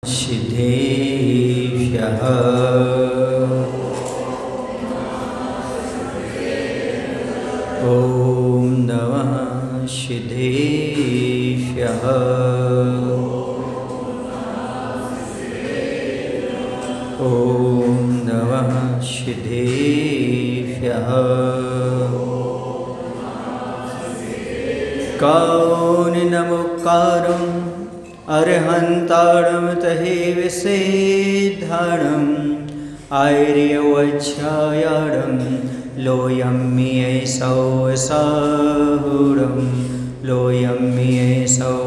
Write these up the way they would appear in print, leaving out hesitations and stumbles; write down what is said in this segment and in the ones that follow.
सिद्धेभ्यः ॐ नमः सिद्धेभ्यः ॐ नमः सिद्धेभ्यः कौनिनमुक्कारम् अर्हन्तारं तहे विसेद्धारम् आर्यवच्छायारं लोयम्यैसौ साहुरं लोयम्यैसौ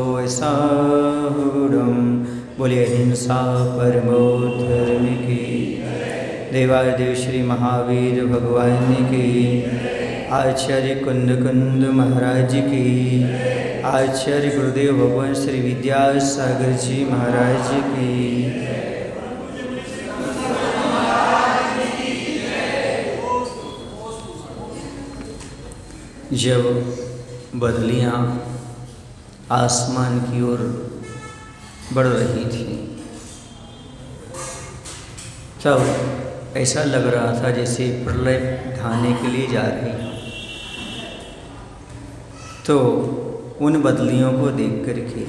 बोलिए हिंसा परमो धर्म की। देवादेव श्री महावीर भगवान की, आचार्य कुंद महाराज की, आचार्य गुरुदेव भगवान श्री विद्यासागर जी महाराज की। जब बदलियाँ आसमान की ओर बढ़ रही थी तब ऐसा लग रहा था जैसे प्रलय ढाने के लिए जा रही है। तो उन बदलियों को देख करके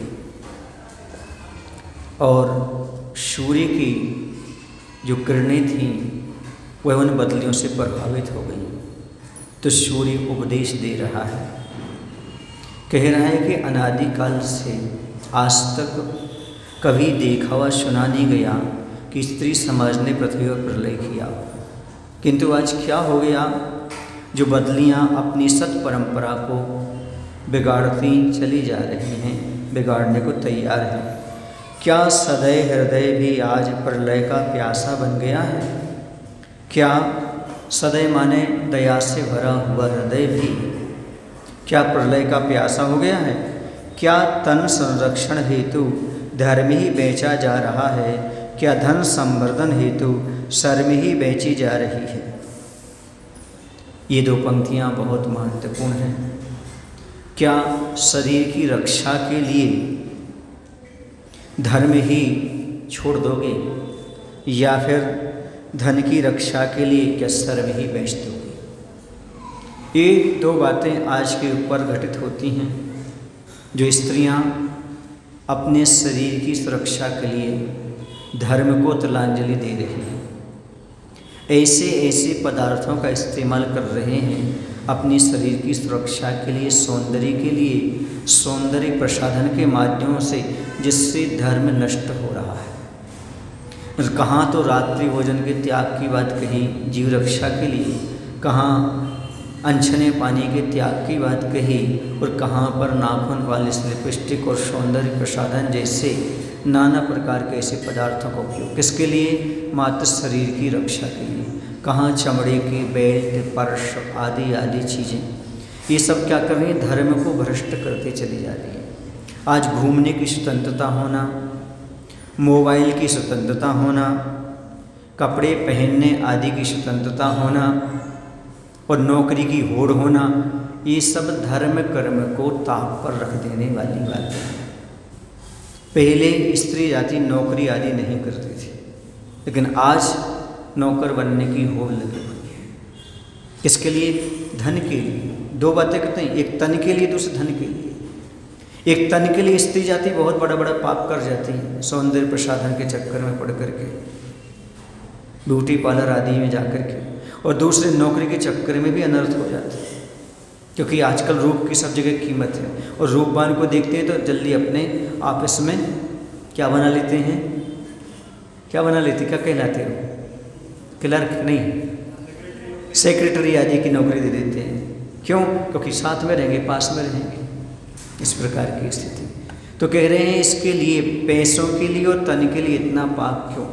और सूर्य की जो किरणें थीं वह उन बदलियों से प्रभावित हो गई। तो सूर्य उपदेश दे रहा है, कह रहा है कि अनादिकाल से आज तक कभी देखा व सुना नहीं गया कि स्त्री समाज ने पृथ्वी पर प्रलय किया। किंतु आज क्या हो गया, जो बदलियाँ अपनी सत परंपरा को बिगाड़ती चली जा रही हैं, बिगाड़ने को तैयार हैं। क्या सदैव हृदय भी आज प्रलय का प्यासा बन गया है? क्या सदैव माने दया से भरा हुआ हृदय भी क्या प्रलय का प्यासा हो गया है? क्या तन संरक्षण हेतु धर्म ही बेचा जा रहा है? क्या धन संवर्धन हेतु शर्म ही बेची जा रही है? ये दो पंक्तियाँ बहुत महत्वपूर्ण हैं। क्या शरीर की रक्षा के लिए धर्म ही छोड़ दोगे या फिर धन की रक्षा के लिए क्या शर्म ही बेच दोगे? ये दो बातें आज के ऊपर घटित होती हैं। जो स्त्रियां अपने शरीर की सुरक्षा के लिए धर्म को तिलांजलि दे रही हैं, ऐसे ऐसे पदार्थों का इस्तेमाल कर रहे हैं अपनी शरीर की सुरक्षा के लिए, सौंदर्य के लिए, सौंदर्य प्रसाधन के माध्यमों से, जिससे धर्म नष्ट हो रहा है। कहाँ तो रात्रि भोजन के त्याग की बात कही जीव रक्षा के लिए, कहाँ अनछने पानी के त्याग की बात कही, और कहाँ पर नाखून पॉलिश, लिपस्टिक और सौंदर्य प्रसाधन जैसे नाना प्रकार के ऐसे पदार्थों का उपयोग किसके लिए? मात्र शरीर की रक्षा के लिए। कहाँ चमड़े की बेल्ट, पर्स आदि आदि चीज़ें, ये सब क्या कर रही हैं? धर्म को भ्रष्ट करते चली जा रही है। आज घूमने की स्वतंत्रता होना, मोबाइल की स्वतंत्रता होना, कपड़े पहनने आदि की स्वतंत्रता होना और नौकरी की होड़ होना, ये सब धर्म कर्म को ताप पर रख देने वाली बातें हैं। पहले स्त्री जाति नौकरी आदि नहीं करती थी, लेकिन आज नौकर बनने की होड़ लगी हुई है। किसके लिए? धन के लिए। दो बातें करते हैं, एक तन के लिए, दूसरे धन के लिए। एक तन के लिए स्त्री जाति बहुत बड़ा बड़ा पाप कर जाती है, सौंदर्य प्रसाधन के चक्कर में पड़ करके, ब्यूटी पार्लर आदि में जाकर के, और दूसरे नौकरी के चक्कर में भी अनर्थ हो जाते हैं। क्योंकि आजकल रूप की सब जगह कीमत है, और रूपवान को देखते हैं तो जल्दी अपने आपस में क्या बना लेते हैं? क्या बना लेते, क्या कहलाते हो? क्लर्क नहीं, सेक्रेटरी आदि की नौकरी दे देते हैं। क्यों? क्योंकि साथ में रहेंगे, पास में रहेंगे। इस प्रकार की स्थिति। तो कह रहे हैं इसके लिए, पैसों के लिए और तन के लिए इतना पाप क्यों?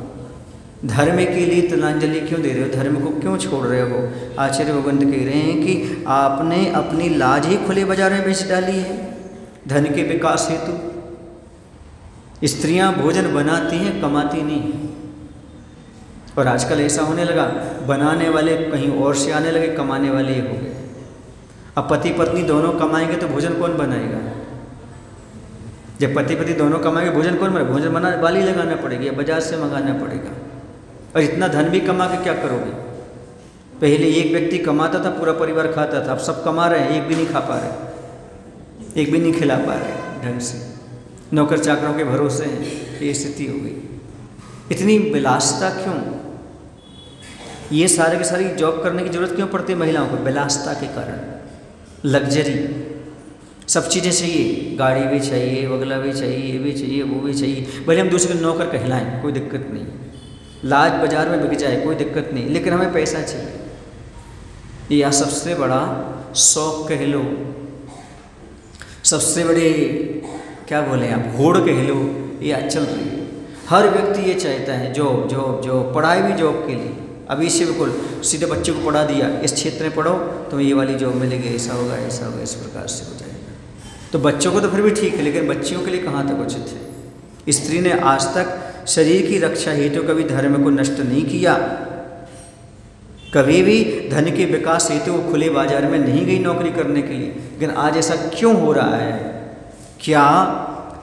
धर्म के लिए तिलांजलि क्यों दे रहे हो? धर्म को क्यों छोड़ रहे हो? आचार्य भगवंत कह रहे हैं कि आपने अपनी लाज ही खुले बाजार में बेच डाली है धन के विकास हेतु। स्त्रियां भोजन बनाती हैं, कमाती नहीं। और आजकल ऐसा होने लगा, बनाने वाले कहीं और से आने लगे, कमाने वाले ही हो गए। अब पति पत्नी दोनों कमाएंगे तो भोजन कौन बनाएगा? जब पति पति दोनों कमाएंगे भोजन कौन बनाए? भोजन बना वाली लगाना पड़ेगी या बाजार से मंगाना पड़ेगा। और इतना धन भी कमा के क्या करोगे? पहले एक व्यक्ति कमाता था, पूरा परिवार खाता था, अब सब कमा रहे हैं, एक भी नहीं खा पा रहे, एक भी नहीं खिला पा रहे ढंग से, नौकर चाकरों के भरोसे हैं। ये स्थिति हो गई। इतनी विलासिता क्यों? ये सारे के सारी जॉब करने की जरूरत क्यों पड़ती है महिलाओं को? विलासिता के कारण, लग्जरी, सब चीज़ें चाहिए, गाड़ी भी चाहिए, बंगला भी चाहिए, ये भी चाहिए, वो भी चाहिए। भले हम दूसरे नौकर कहलाएं, कोई दिक्कत नहीं, लाज बाजार में बिक जाए, कोई दिक्कत नहीं, लेकिन हमें पैसा चाहिए। यह सबसे बड़ा शौक कह लो, सबसे बड़े क्या बोले आप, होड़ कह लो, ये आज चल रही है। हर व्यक्ति ये चाहता है जॉब जॉब जॉब, पढ़ाई भी जॉब के लिए। अभी से बिल्कुल सीधे बच्चे को पढ़ा दिया, इस क्षेत्र में पढ़ो तो ये वाली जॉब मिलेगी, ऐसा होगा ऐसा होगा, इस प्रकार से हो जाएगा। तो बच्चों को तो फिर भी ठीक है, लेकिन बच्चियों के लिए कहाँ तक उचित है? स्त्री ने आज तक शरीर की रक्षा हेतु कभी धर्म को नष्ट नहीं किया, कभी भी धन के विकास हेतु वो खुले बाजार में नहीं गई नौकरी करने के लिए। लेकिन आज ऐसा क्यों हो रहा है? क्या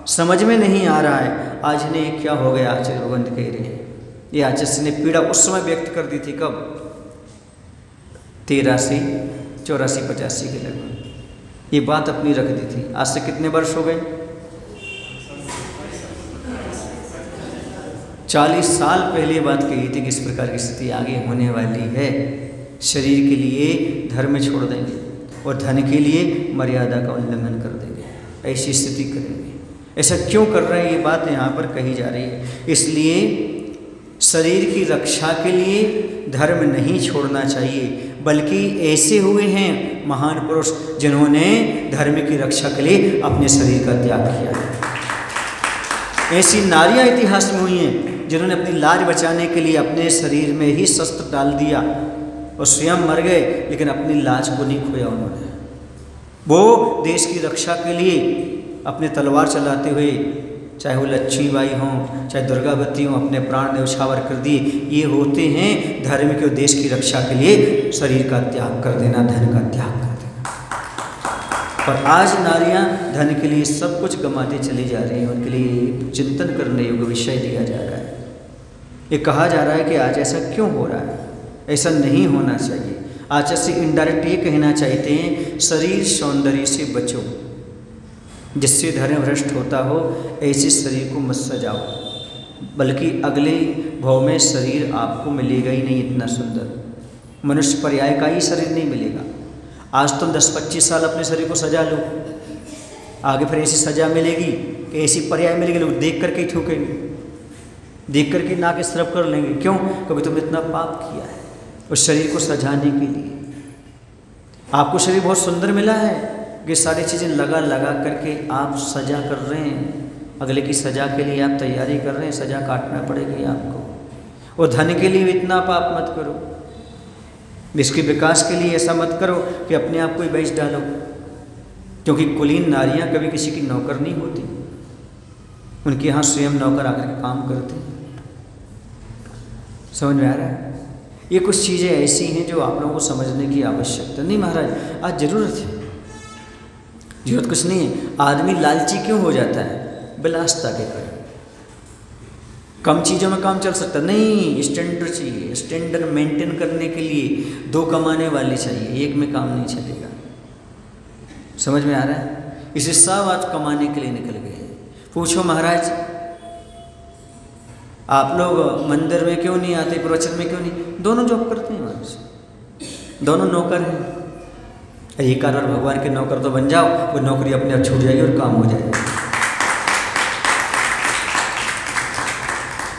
समझ में नहीं आ रहा है? आज ने क्या हो गया? आचार्य भगवंत कह रहे हैं, ये आचार्य ने पीड़ा उस समय व्यक्त कर दी थी, कब? 83, 84, 85 के लगभग ये बात अपनी रख दी थी। आज से कितने वर्ष हो गए? 40 साल पहले बात कही थी कि इस प्रकार की स्थिति आगे होने वाली है। शरीर के लिए धर्म छोड़ देंगे और धन के लिए मर्यादा का उल्लंघन कर देंगे, ऐसी स्थिति करेंगे। ऐसा क्यों कर रहे हैं? ये बात यहाँ पर कही जा रही है। इसलिए शरीर की रक्षा के लिए धर्म नहीं छोड़ना चाहिए, बल्कि ऐसे हुए हैं महान पुरुष जिन्होंने धर्म की रक्षा के लिए अपने शरीर का त्याग किया है। ऐसी नारियां इतिहास में हुई हैं जिन्होंने अपनी लाज बचाने के लिए अपने शरीर में ही शस्त्र डाल दिया और स्वयं मर गए, लेकिन अपनी लाज को नहीं खोया उन्होंने। वो देश की रक्षा के लिए अपने तलवार चलाते हुए, चाहे वो लक्ष्मीबाई हों चाहे दुर्गावती हों, अपने प्राण न्यौछावर कर दिए। ये होते हैं धर्म के और देश की रक्षा के लिए शरीर का त्याग कर देना, धन का त्याग कर देना। और आज नारियां धन के लिए सब कुछ गंवाते चली जा रही हैं। उनके लिए चिंतन करने योग्य विषय दिया जा रहा है। ये कहा जा रहा है कि आज ऐसा क्यों हो रहा है? ऐसा नहीं होना चाहिए। आचार्य से इनडायरेक्ट ये कहना चाहते हैं, शरीर सौंदर्य से बचो, जिससे धर्म भ्रष्ट होता हो ऐसे शरीर को मत सजाओ, बल्कि अगले भाव में शरीर आपको मिलेगा ही नहीं इतना सुंदर। मनुष्य पर्याय का ही शरीर नहीं मिलेगा। आज तुम 10-25 साल अपने शरीर को सजा लो, आगे फिर ऐसी सजा मिलेगी कि ऐसी पर्याय मिलेगी, लोग देख करके ही ठोकेंगे, देख करके नाक सरफ कर लेंगे। क्यों? कभी तुमने इतना पाप किया है उस शरीर को सजाने के लिए। आपको शरीर बहुत सुंदर मिला है, ये सारी चीज़ें लगा लगा करके आप सजा कर रहे हैं, अगले की सजा के लिए आप तैयारी कर रहे हैं, सजा काटना पड़ेगी आपको। और धन के लिए इतना पाप मत करो, इसके विकास के लिए ऐसा मत करो कि अपने आप को ही बेच डालो, क्योंकि कुलीन नारियां कभी किसी की नौकर नहीं होती, उनके यहाँ स्वयं नौकर आकर के काम करते हैं। समझ में आ रहा है? ये कुछ चीज़ें ऐसी हैं जो आप लोगों को समझने की आवश्यकता नहीं। महाराज आज ज़रूरत है, जरूरत कुछ नहीं है। आदमी लालची क्यों हो जाता है? विलासिता के कारण। कम चीज़ों में काम चल सकता नहीं, स्टैंडर्ड चाहिए। स्टैंडर्ड मेंटेन करने के लिए 2 कमाने वाले चाहिए, एक में काम नहीं चलेगा। समझ में आ रहा है? इसे सब आज कमाने के लिए निकल गए। पूछो महाराज आप लोग मंदिर में क्यों नहीं आते, प्रवचन में क्यों नहीं? दोनों जॉब करते हैं महाराज, दोनों नौकर हैं। एक बार भगवान के नौकर तो बन जाओ, वो नौकरी अपने आप छूट जाएगी और काम हो जाएगा।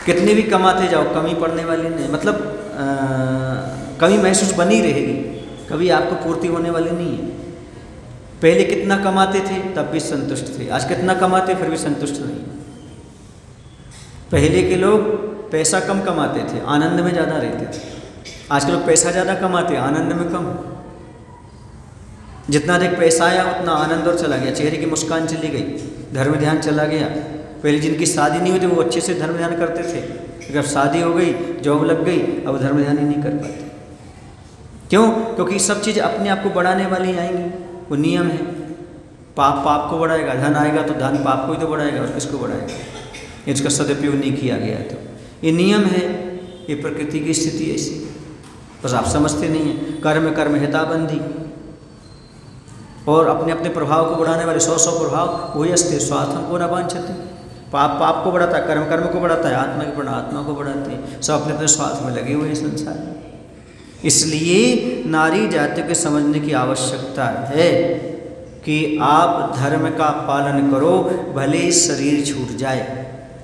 कितने भी कमाते जाओ, कमी पड़ने वाली नहीं, मतलब कमी महसूस बनी रहेगी, कभी आपको पूर्ति होने वाली नहीं है। पहले कितना कमाते थे तब भी संतुष्ट थे, आज कितना कमाते फिर भी संतुष्ट नहीं। पहले के लोग पैसा कम कमाते थे, आनंद में ज़्यादा रहते थे। आज के लोग पैसा ज़्यादा कमाते हैं, आनंद में कम। जितना अधिक पैसा आया उतना आनंद और चला गया, चेहरे की मुस्कान चली गई, धर्म ध्यान चला गया। पहले जिनकी शादी नहीं हुई थी वो अच्छे से धर्म ध्यान करते थे, अगर शादी हो गई, जॉब लग गई, अब धर्म ध्यान ही नहीं कर पाते। क्यों? क्योंकि सब चीज़ अपने आप को बढ़ाने वाली आएंगी, वो नियम है। पाप पाप को बढ़ाएगा, धन आएगा तो धन पाप को ही तो बढ़ाएगा, और किसको बढ़ाएगा। इसका सदुपयोग नहीं किया गया तो ये नियम है, ये प्रकृति की स्थिति ऐसी, बस आप समझते नहीं हैं। कर्म कर्म हिताबंधी, और अपने अपने प्रभाव को बढ़ाने वाले 100 प्रभाव वही अस्ते स्वार्थम को न वांछते। पाप पाप को बढ़ाता है, कर्म कर्म को बढ़ाता है, आत्मा की बढ़ा आत्मा को बढ़ाते हैं। सब अपने अपने स्वार्थ में लगे हुए हैं संसार में। इसलिए नारी जाति को समझने की आवश्यकता है कि आप धर्म का पालन करो, भले शरीर छूट जाए,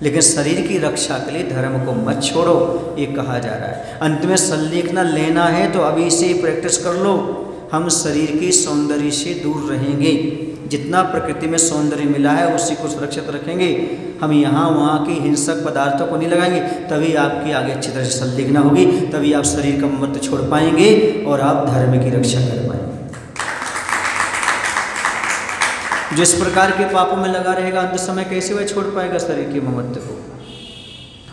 लेकिन शरीर की रक्षा के लिए धर्म को मत छोड़ो, ये कहा जा रहा है। अंत में संलेखना लेना है तो अभी से प्रैक्टिस कर लो। हम शरीर के सौंदर्य से दूर रहेंगे, जितना प्रकृति में सौंदर्य मिला है उसी को सुरक्षित रखेंगे। हम यहाँ वहाँ की हिंसक पदार्थों को नहीं लगाएंगे, तभी आपकी आगे अच्छी तरह से संलेखना होगी, तभी आप शरीर का ममत्व छोड़ पाएंगे और आप धर्म की रक्षा कर पाएंगे। जिस प्रकार के पापों में लगा रहेगा अंत समय कैसे वह छोड़ पाएगा शरीर के ममत्व को।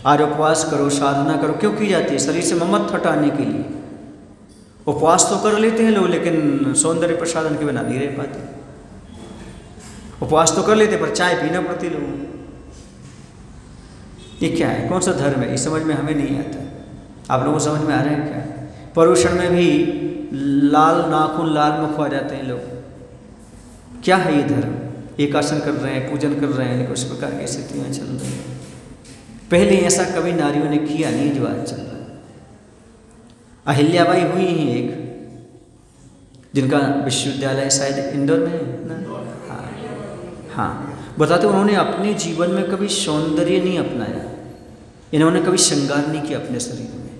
आज उपवास करो, साधना करो, क्यों की जाती है? शरीर से ममत्व हटाने के लिए। उपवास तो कर लेते हैं लोग, लेकिन सौंदर्य प्रसाधन के बिना नहीं रह पाते। उपवास तो कर लेते पर चाय पीना पड़ती लोगों को। ये क्या है? कौन सा धर्म है? ये समझ में हमें नहीं आता। आप लोगों को समझ में आ रहा है क्या? पर्यूषण में भी लाल नाखून लाल मुख हो जाते हैं लोग। क्या है ये धर्म? एक आसन कर रहे हैं, पूजन कर रहे हैं, लेकिन उस प्रकार की स्थितियाँ चल रही हैं। पहले ऐसा कभी नारियों ने किया नहीं जो आज चल रहा है। अहिल्याबाई हुई ही एक, जिनका विश्वविद्यालय शायद इंदौर में है ना। हाँ, बताते उन्होंने अपने जीवन में कभी सौंदर्य नहीं अपनाया, इन्होंने कभी श्रृंगार नहीं किया अपने शरीर में,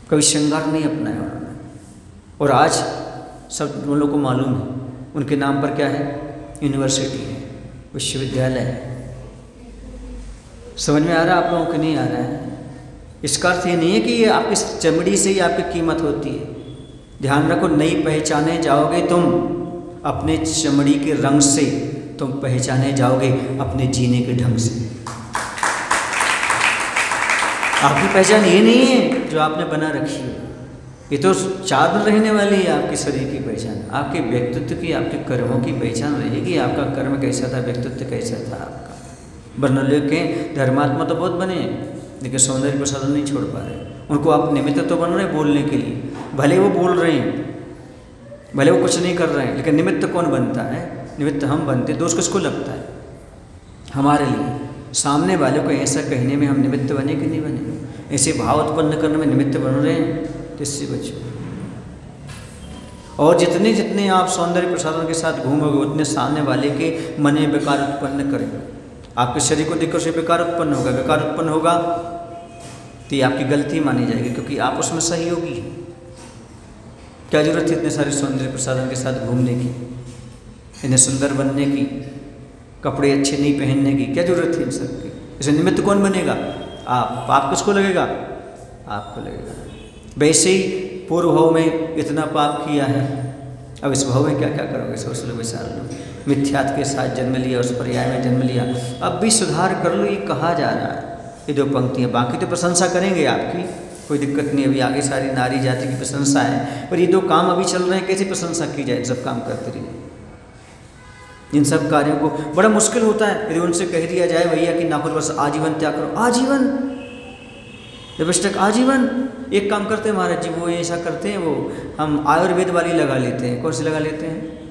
कभी श्रृंगार नहीं अपनाया उन्होंने। और आज सब उन लोगों को मालूम है उनके नाम पर क्या है, यूनिवर्सिटी है, विश्वविद्यालय है। समझ में आ रहा है आप लोगों को? नहीं आ रहा है। इसका अर्थ ये नहीं है कि ये आपकी चमड़ी से ही आपकी कीमत होती है। ध्यान रखो, नहीं पहचाने जाओगे तुम अपने चमड़ी के रंग से, तुम पहचाने जाओगे अपने जीने के ढंग से। आपकी पहचान ये नहीं है जो आपने बना रखी है, ये तो चार दिन रहने वाली है आपकी शरीर की पहचान। आपके व्यक्तित्व की, आपके कर्मों की पहचान रहेगी। आपका कर्म कैसा था, व्यक्तित्व कैसा था आपका। वरना लोग के धर्मात्मा तो बहुत बने, लेकिन सौंदर्य प्रसाधन नहीं छोड़ पा रहे। उनको आप निमित्त तो बन रहे बोलने के लिए, भले वो बोल रहे हैं, भले वो कुछ नहीं कर रहे हैं, लेकिन निमित्त कौन बनता है? निमित्त हम बनते। दोष किसको लगता है? हमारे लिए। सामने वाले को ऐसा कहने में हम निमित्त बने कि नहीं बने? ऐसे भाव उत्पन्न करने में निमित्त बन रहे हैं, किससे बचो। और जितने जितने आप सौंदर्य प्रसाधन के साथ घूमोगे, उतने सामने वाले के मन में विकार उत्पन्न करेगा। आपके शरीर को देखकर उसे विकार उत्पन्न होगा। विकार उत्पन्न होगा तो ये आपकी गलती मानी जाएगी, क्योंकि आप उसमें सहयोगी हैं। क्या जरूरत है इतने सारे सौंदर्य प्रसाधन के साथ घूमने की, इन्हें सुंदर बनने की, कपड़े अच्छे नहीं पहनने की? क्या जरूरत है इन सब की? इसे निमित्त कौन बनेगा? आप। पाप किसको लगेगा? आपको लगेगा। वैसे ही पूर्व भाव में इतना पाप किया है, अब इस भाव में क्या क्या करोगे? सोच लो, विचार लो। मिथ्यात्व के साथ जन्म लिया, उस पर्याय में जन्म लिया, अब भी सुधार कर लो, ये कहा जा रहा है। ये दो पंक्तियाँ, बाकी तो प्रशंसा करेंगे आपकी, कोई दिक्कत नहीं। अभी आगे सारी नारी जाति की प्रशंसा है, पर ये दो काम अभी चल रहे हैं, कैसे प्रशंसा की जाए? सब काम करते रहिए। इन सब कार्यों को बड़ा मुश्किल होता है। यदि उनसे कह दिया जाए भैया कि नाखुन बस आजीवन त्याग करो, आजीवन लिपस्टिक आजीवन। एक काम करते हैं महाराज जी, वो ऐसा करते हैं, वो हम आयुर्वेद वाली लगा लेते हैं। कौन सी लगा लेते हैं?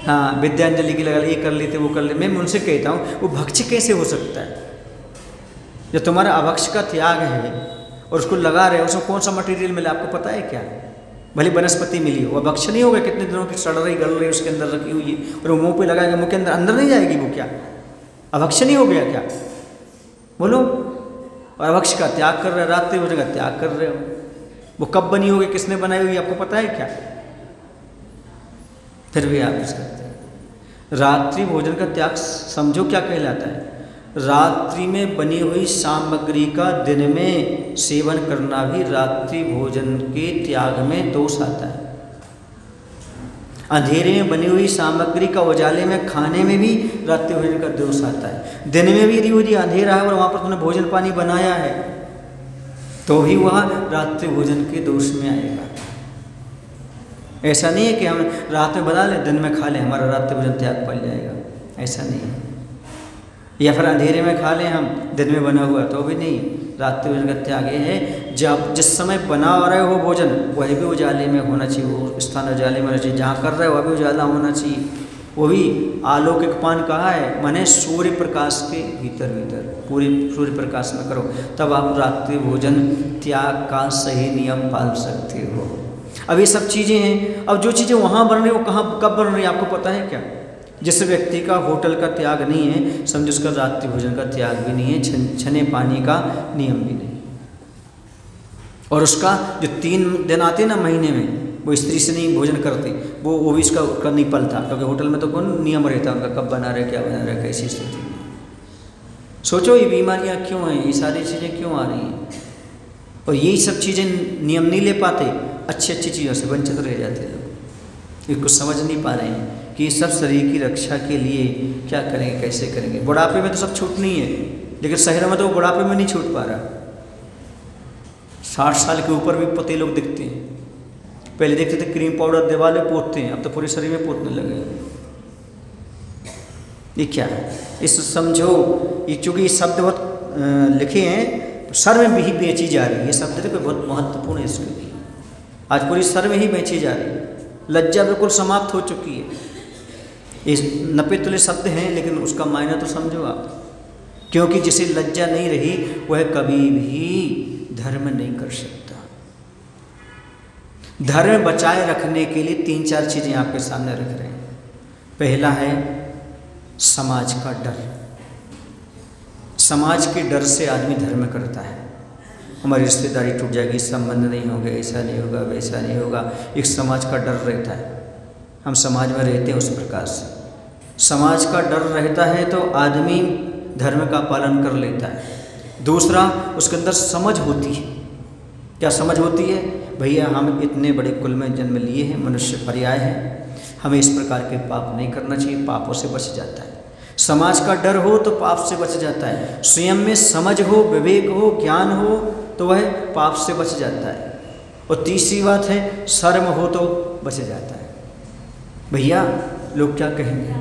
हाँ, विद्यांजलि की लगा ले, ये कर लेते, वो कर ले। मैं उनसे कहता हूँ, वो भक्ष कैसे हो सकता है? जब तुम्हारा अभक्ष का त्याग है और उसको लगा रहे हो, उसमें कौन सा मटेरियल मिला आपको पता है क्या? भले वनस्पति मिली, वो अभक्ष नहीं होगा। कितने दिनों की सड़ रही गल रही उसके अंदर रखी हुई है, और वो मुँह पे लगाएगा, मुँह के अंदर नहीं जाएगी वो, क्या अभक्ष नहीं हो गया क्या? बोलो। और अभक्ष का त्याग कर रहे हो, रात्रि भोजन का त्याग कर रहे हो। वो कब बनी होगी, किसने बनाई होगी, आपको पता है क्या? फिर भी आप कुछ करते हैं। रात्रि भोजन का त्याग समझो क्या कहलाता है? रात्रि में बनी हुई सामग्री का दिन में सेवन करना भी रात्रि भोजन के त्याग में दोष आता है। अंधेरे में बनी हुई सामग्री का उजाले में खाने में भी रात्रि भोजन का दोष आता है। दिन में भी यदि अंधेरा है और वहाँ पर तुमने भोजन पानी बनाया है, तो भी वह रात्रि भोजन के दोष में आएगा। ऐसा नहीं है कि हम रात में बना लें दिन में खा लें हमारा रात्रि भोजन त्याग पड़ जाएगा, ऐसा नहीं है। या फिर अंधेरे में खा लें हम दिन में बना हुआ तो भी नहीं, रात्रि भोजन का त्याग ये है जब जिस समय बना रहे हो भोजन वही भी उजाले में होना चाहिए, वो स्थान उजाले में होना चाहिए, जहाँ कर रहे हो वह भी उजाला होना चाहिए। वो भी आलोकिक पान कहा है, माने सूर्य प्रकाश के भीतर पूरे सूर्य प्रकाश में करो, तब आप रात्रि भोजन त्याग का सही नियम पाल सकते हो। अब ये सब चीज़ें हैं। अब जो चीज़ें वहाँ बन रही वो कहाँ कब बन रही है आपको पता है क्या? जिस व्यक्ति का होटल का त्याग नहीं है समझो उसका रात्रि भोजन का त्याग भी नहीं है, छने पानी का नियम भी नहीं, और उसका जो 3 दिन आते ना महीने में वो स्त्री से नहीं भोजन करते, वो भी उसका नहीं पलता, क्योंकि होटल में तो कौन नियम रहता उनका, कब बना रहे क्या बना रहे कैसी स्थिति में। सोचो ये बीमारियाँ क्यों हैं, ये सारी चीज़ें क्यों आ रही हैं, और यही सब चीज़ें नियम नहीं ले पाते, अच्छी चीज़ों से वंचित रह जाते लोग। ये कुछ समझ नहीं पा रहे हैं कि ये सब शरीर की रक्षा के लिए क्या करेंगे, कैसे करेंगे। बुढ़ापे में तो सब छूटनी है, लेकिन शहर में तो बुढ़ापे में नहीं छूट पा रहा। 60 साल के ऊपर भी पते लोग दिखते हैं, पहले देखते थे क्रीम पाउडर दीवार में पोतते हैं, अब तो पूरे शरीर में पोतने लगे। ये क्या है, इस समझो ये चूँकि ये शब्द बहुत लिखे हैं सर में भी बेची जा रही है, ये शब्द देखो बहुत महत्वपूर्ण है इसके लिए। आज पूरी सर में ही बेची जा रही है, लज्जा बिल्कुल समाप्त हो चुकी है। इस 90 तुल्य शब्द हैं लेकिन उसका मायना तो समझो आप, क्योंकि जिसे लज्जा नहीं रही वह कभी भी धर्म नहीं कर सकता। धर्म बचाए रखने के लिए 3-4 चीज़ें आपके सामने रख रहे हैं। पहला है समाज का डर। समाज के डर से आदमी धर्म करता है। हमारी रिश्तेदारी टूट जाएगी, संबंध नहीं होंगे, ऐसा नहीं होगा, वैसा नहीं होगा, एक समाज का डर रहता है। हम समाज में रहते हैं उस प्रकार से, समाज का डर रहता है तो आदमी धर्म का पालन कर लेता है। दूसरा उसके अंदर समझ होती है। क्या समझ होती है? भैया हम इतने बड़े कुल में जन्म लिए हैं, मनुष्य पर्याय है, हमें इस प्रकार के पाप नहीं करना चाहिए, पापों से बच जाता है। समाज का डर हो तो पाप से बच जाता है। स्वयं में समझ हो, विवेक हो, ज्ञान हो तो वह पाप से बच जाता है। और तीसरी बात है शर्म हो तो बच जाता है। भैया लोग क्या कहेंगे,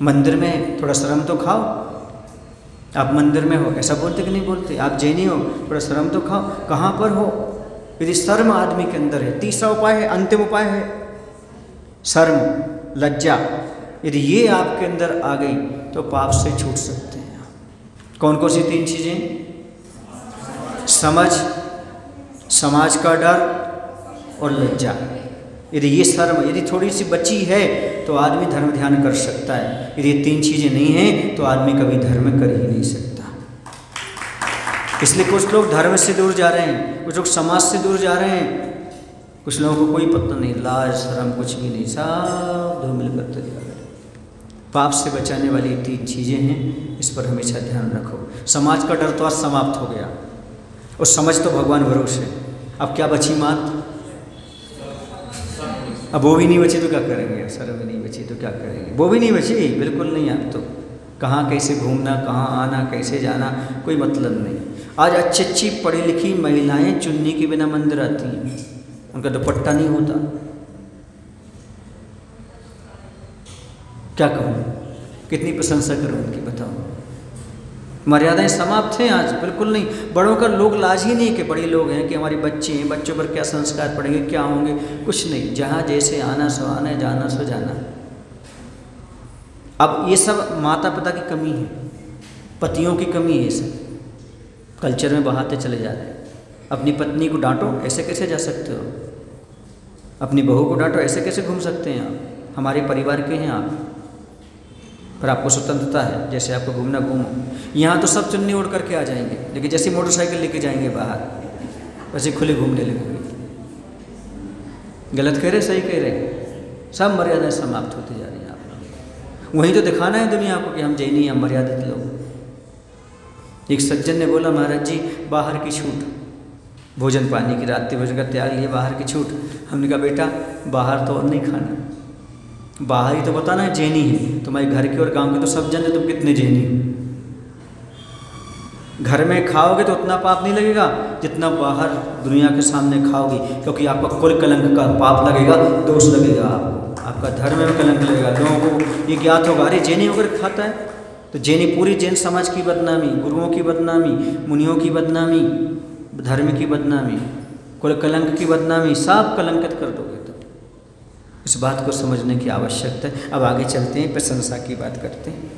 मंदिर में थोड़ा शर्म तो खाओ, आप मंदिर में हो ऐसा बोलते कि नहीं बोलते, आप जैनी हो थोड़ा शर्म तो खाओ, कहाँ पर हो? यदि शर्म आदमी के अंदर है, तीसरा उपाय है, अंतिम उपाय है शर्म, लज्जा, यदि ये आपके अंदर आ गई तो पाप से छूट सकते हैं। कौन कौन सी 3 चीज़ें? समझ, समाज का डर और लज्जा। यदि ये शर्म यदि थोड़ी सी बची है तो आदमी धर्म ध्यान कर सकता है। यदि ये 3 चीज़ें नहीं हैं तो आदमी कभी धर्म कर ही नहीं सकता। इसलिए कुछ लोग धर्म से दूर जा रहे हैं, कुछ लोग समाज से दूर जा रहे हैं, कुछ लोगों को कोई पता नहीं, लाज शर्म कुछ भी नहीं, सब धूमिल करते जा रहे हैं। पाप से बचाने वाली 3 चीज़ें हैं, इस पर हमेशा ध्यान रखो। समाज का डर तो आज समाप्त हो गया, और समझ तो भगवान भरोसे। अब क्या बची मात? अब वो भी नहीं बची तो क्या करेंगे? शर्म भी नहीं बची तो क्या करेंगे? वो भी नहीं बची, बिल्कुल नहीं। आप तो कहाँ कैसे घूमना, कहाँ आना, कैसे जाना, कोई मतलब नहीं। आज अच्छी अच्छी पढ़ी लिखी महिलाएं चुन्नी के बिना मंदिर आती हैं, उनका दुपट्टा नहीं होता। क्या कहूँ, कितनी प्रशंसा करूँ उनकी, बताओ। मर्यादाएं समाप्त हैं आज, बिल्कुल नहीं। बड़ों का लोग लाज ही नहीं कि बड़े लोग हैं, कि हमारे बच्चे हैं, बच्चों पर क्या संस्कार पड़ेंगे, क्या होंगे, कुछ नहीं। जहाँ जैसे आना सो आना, जाना सो जाना। अब ये सब माता पिता की कमी है, पतियों की कमी है, ये सब कल्चर में बहाते चले जा रहे हैं। अपनी पत्नी को डांटो, ऐसे कैसे जा सकते हो? अपनी बहू को डांटो, ऐसे कैसे घूम सकते हैं आप? हमारे परिवार के हैं आप, पर आपको स्वतंत्रता है, जैसे आपको घूमना घूमो। यहाँ तो सब चुन्नी ओढ़ करके आ जाएंगे, लेकिन जैसे मोटरसाइकिल लेके जाएंगे बाहर वैसे खुले घूमने लगेंगे। गलत कह रहे, सही कह रहे? सब मर्यादाएं समाप्त होती जा रही हैं आप लोग। वहीं तो दिखाना है दुनिया को कि हम जैनी, हम मर्यादित लोग। एक सज्जन ने बोला, महाराज जी बाहर की छूट, भोजन पानी की, रात्रि भोजन का त्याग लिए, बाहर की छूट। हमने कहा बेटा बाहर तो और नहीं खाना, बाहर ही तो बताना है जैनी है। तुम्हारे घर के और गांव के तो सब जानते तुम कितने जैनी हो। घर में खाओगे तो उतना पाप नहीं लगेगा जितना बाहर दुनिया के सामने खाओगे, क्योंकि आपका कुल कलंक का पाप लगेगा, दोष लगेगा आपको, आपका धर्म में कलंक लगेगा। लोगों को ये ज्ञात होगा, अरे जैनी होकर खाता है तो जैनी, पूरी जैन समाज की बदनामी, गुरुओं की बदनामी, मुनियों की बदनामी, धर्म की बदनामी, कुल कलंक की बदनामी, सब कलंकित कर दोगे। तो इस बात को समझने की आवश्यकता है। अब आगे चलते हैं, प्रशंसा की बात करते हैं।